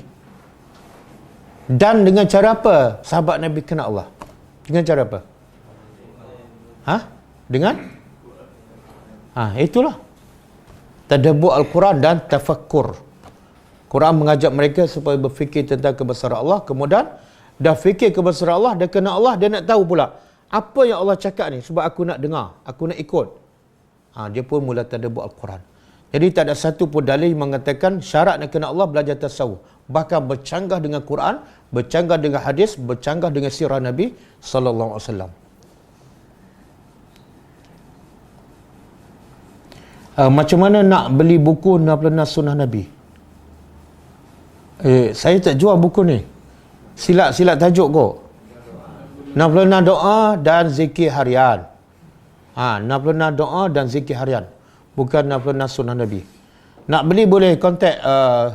Dan dengan cara apa sahabat Nabi kenal Allah? Dengan cara apa? Dengan? Itulah. Tadabbur Al-Quran dan tafakkur. Quran mengajak mereka supaya berfikir tentang kebesaran Allah. Kemudian, dah fikir kebesaran Allah, dah kenal Allah, dia nak tahu pula apa yang Allah cakap ni. Sebab aku nak dengar, aku nak ikut. Dia pun mula tadabbur Al-Quran. Jadi tak ada satu pun dalil mengatakan syarat nak kenal Allah belajar tasawuf. Bahkan bercanggah dengan Quran, bercanggah dengan hadis, bercanggah dengan sirah Nabi sallallahu alaihi wasallam. Macam mana nak beli buku 66 Sunnah Nabi? Saya tak jual buku ni. Silat tajuk kok. 66 doa dan zikir harian. 66 doa dan zikir harian. Bukan 66 Sunnah Nabi. Nak beli boleh kontak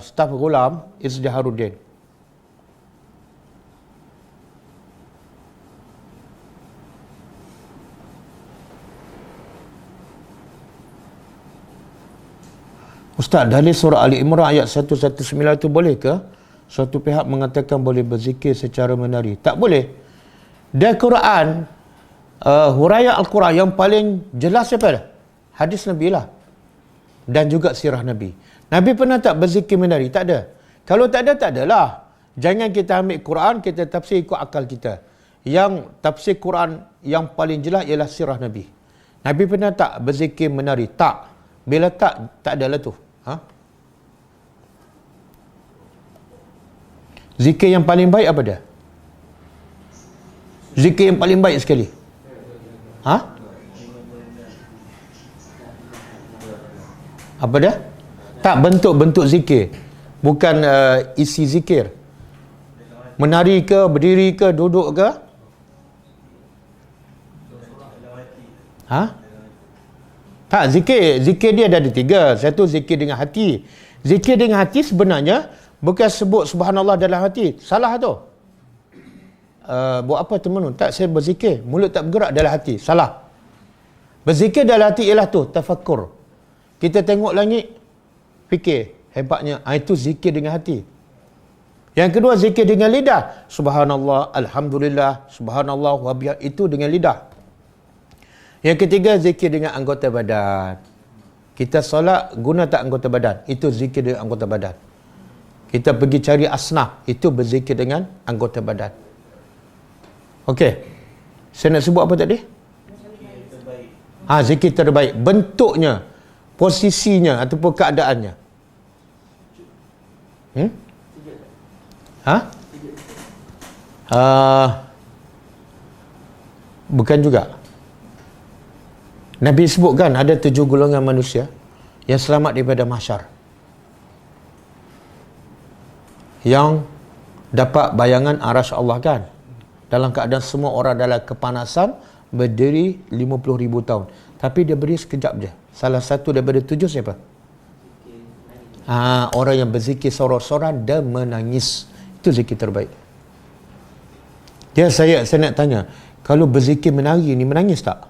staf Ghulam Izdiharuddin. Ustaz, dalil surah Ali Imran ayat 119 itu boleh ke? Suatu pihak mengatakan boleh berzikir secara menari. Tak boleh. Dan Quran huraian Al-Quran yang paling jelas apa? Hadis Nabi lah. Dan juga sirah Nabi. Nabi pernah tak berzikir menari? Tak ada. Kalau tak ada, tak adalah. Jangan kita ambil Quran, kita tafsir ikut akal kita. Yang tafsir Quran yang paling jelas ialah sirah Nabi. Nabi pernah tak berzikir menari? Tak. Bila tak adalah tu. Zikir yang paling baik apa dia? Zikir yang paling baik sekali. Apa dia? Tak, bentuk-bentuk zikir. Bukan isi zikir. Menari ke, berdiri ke, duduk ke? Tak, zikir dia ada 3. Satu, zikir dengan hati. Zikir dengan hati sebenarnya bukan sebut subhanallah dalam hati. Salah tu. Buat apa teman-teman? Tak, saya berzikir. Mulut tak bergerak dalam hati. Salah. Berzikir dalam hati ialah tu, tafakkur. Kita tengok langit, fikir. Hebatnya. Itu zikir dengan hati. Yang kedua, zikir dengan lidah. Subhanallah, alhamdulillah, subhanallah, wabihamdih. Itu dengan lidah. Yang ketiga, zikir dengan anggota badan. Kita solat, guna tak anggota badan? Itu zikir dengan anggota badan. Kita pergi cari asnaf, itu berzikir dengan anggota badan. Okey. Saya nak sebut apa tadi? Zikir terbaik. Bentuknya, posisinya ataupun keadaannya. Bukan juga. Nabi sebutkan ada 7 golongan manusia yang selamat daripada mahsyar. Yang dapat bayangan arasy Allah kan. Dalam keadaan semua orang dalam kepanasan, berdiri 50,000 tahun. Tapi dia berdiri sekejap je. Salah satu daripada 7 siapa? Orang yang berzikir sorang-sorang dan menangis. Itu zikir terbaik. Saya nak tanya, kalau berzikir menari ni menangis tak?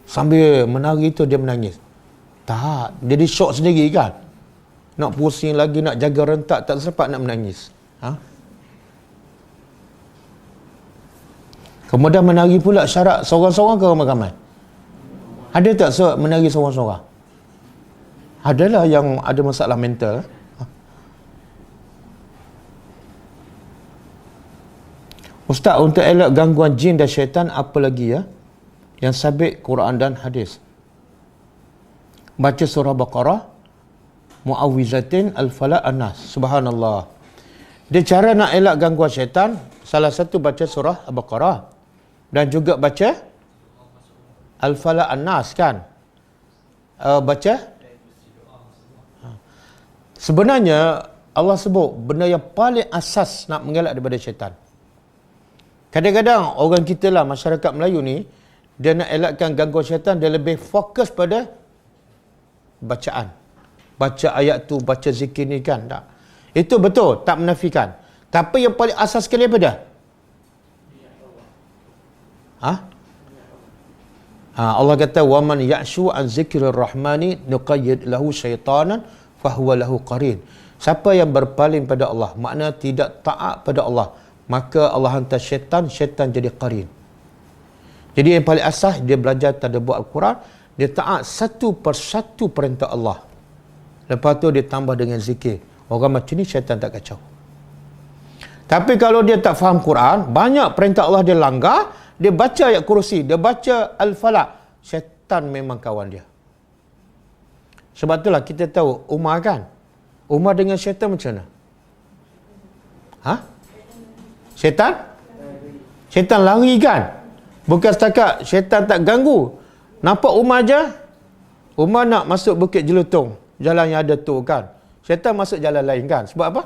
Sambil menari tu dia menangis? Tak. Jadi syok sendiri kan? Nak pusing lagi, nak jaga rentak, tak sempat nak menangis. Kemudian menari pula syarat seorang-seorang ke ramai-ramai? Ada tak syarat menari seorang-seorang? Adalah yang ada masalah mental. Ustaz, untuk elak gangguan jin dan syaitan, apa lagi ya? Yang sabit Quran dan hadis. Baca surah Baqarah, Mu'awwizatin, Al-Falaq, An-Nas. Subhanallah. Dia cara nak elak gangguan syaitan, salah satu baca surah Al-Baqarah. Dan juga baca Al-Falaq, An-Nas kan? Baca? Sebenarnya, Allah sebut benda yang paling asas nak mengelak daripada syaitan. Kadang-kadang orang kita lah, masyarakat Melayu ni, dia nak elakkan gangguan syaitan, dia lebih fokus pada bacaan. Baca ayat tu, baca zikir ni kan. Tak. Itu betul, tak menafikan. Tapi yang paling asas sekali apa dah? Allah kata, وَمَنْ يَعْشُوا عَنْ ذِكْرِ الرَّحْمَنِ نُقَيِّدْ لَهُ شَيْطَانًا فَهُوَ لَهُ قَرِينٌ. Siapa yang berpaling pada Allah, makna tidak taat pada Allah, maka Allah hantar syaitan, syaitan jadi qarin. Jadi yang paling asas, dia belajar tadabbur Al-Quran, dia taat satu persatu perintah Allah. Lepas tu dia tambah dengan zikir. Orang macam ni syaitan tak kacau. Tapi kalau dia tak faham Quran, banyak perintah Allah dia langgar, dia baca ayat kursi, dia baca Al-Falaq, syaitan memang kawan dia. Sebab itulah kita tahu Umar kan, Umar dengan syaitan macam mana? Syaitan lari kan? Bukan setakat syaitan tak ganggu. Nampak Umar je, Umar nak masuk Bukit Jelutong, jalan yang ada tu kan. Syaitan masuk jalan lain kan. Sebab apa?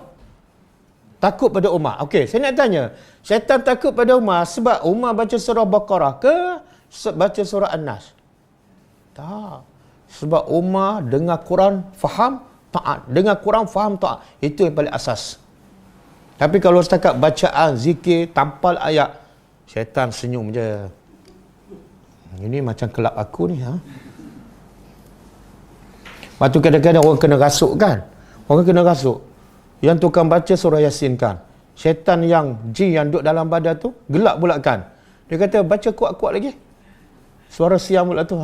Takut pada Umar. Okey, saya nak tanya. Syaitan takut pada Umar sebab Umar baca surah Baqarah ke baca surah An-Nas? Tak. Sebab Umar dengar Quran, faham, taat. Dengar Quran, faham, taat. Itu yang paling asas. Tapi kalau setakat bacaan, zikir, tampal ayat, syaitan senyum je. Ini macam kelab aku ni. Lepas tu kadang-kadang orang kena rasuk kan. Orang kena rasuk. Yang tukang baca surah Yasin kan. Syaitan yang jin yang duduk dalam badan tu gelak pula kan. Dia kata, baca kuat-kuat lagi. Suara siam pula tu.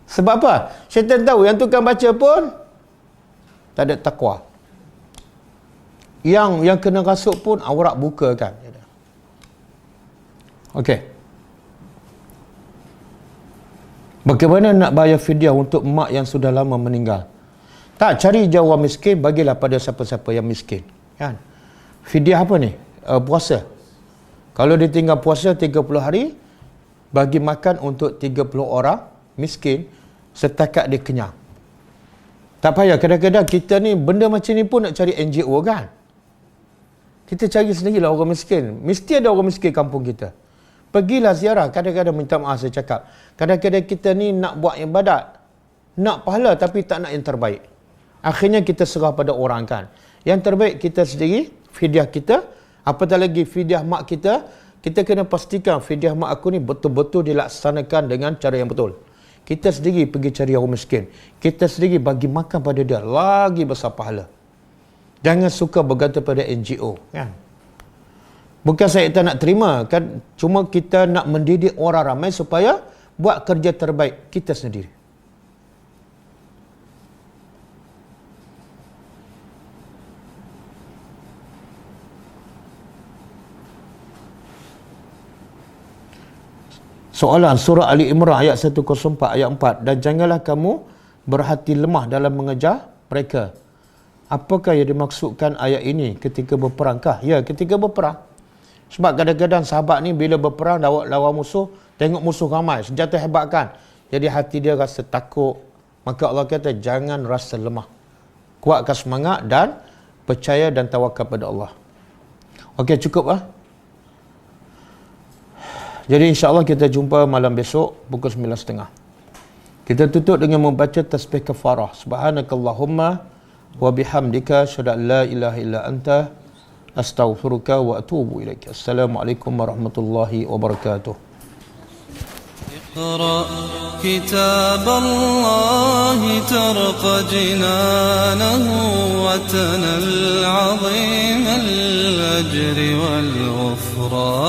Sebab apa? Syaitan tahu yang tukang baca pun tak ada takwa. Yang kena rasuk pun aurat buka kan. Okey. Bagaimana nak bayar fidyah untuk mak yang sudah lama meninggal? Tak, cari je orang miskin, bagilah pada siapa-siapa yang miskin. Kan? Fidyah apa ni? Puasa. Kalau dia tinggal puasa 30 hari, bagi makan untuk 30 orang miskin, setakat dia kenyang. Tak payah, kadang-kadang kita ni, benda macam ni pun nak cari NGO kan? Kita cari sendirilah orang miskin. Mesti ada orang miskin kampung kita. Pergilah ziarah. Kadang-kadang minta maaf saya cakap. Kadang-kadang kita ni nak buat ibadat. Nak pahala tapi tak nak yang terbaik. Akhirnya kita serah pada orang kan. Yang terbaik kita sendiri, fidyah kita. Apatah lagi fidyah mak kita. Kita kena pastikan fidyah mak aku ni betul-betul dilaksanakan dengan cara yang betul. Kita sendiri pergi cari orang miskin. Kita sendiri bagi makan pada dia. Lagi besar pahala. Jangan suka bergantung pada NGO. Kan? Bukan saya tak nak terima. Kan? Cuma kita nak mendidik orang ramai supaya buat kerja terbaik kita sendiri. Soalan surah Ali Imran ayat 104 ayat 4. Dan janganlah kamu berhati lemah dalam mengejar mereka. Apakah yang dimaksudkan ayat ini? Ketika berperangkah? Ya, ketika berperang. Sebab kadang-kadang sahabat ni bila berperang lawan musuh, tengok musuh ramai, senjata hebat kan. Jadi hati dia rasa takut. Maka Allah kata jangan rasa lemah. Kuatkan semangat dan percaya dan tawakal pada Allah. Okey, cukup lah. Jadi insya-Allah kita jumpa malam besok pukul 9.30. Kita tutup dengan membaca tasbih kafarah. Subhanakallahumma wa bihamdika asyhadu an la ilaha illa anta astaghfiruka wa atubu ilaik. Assalamualaikum warahmatullahi wabarakatuh. اقرأ كتاب الله ترق جنانه وتنل عظيم الأجر والغفران.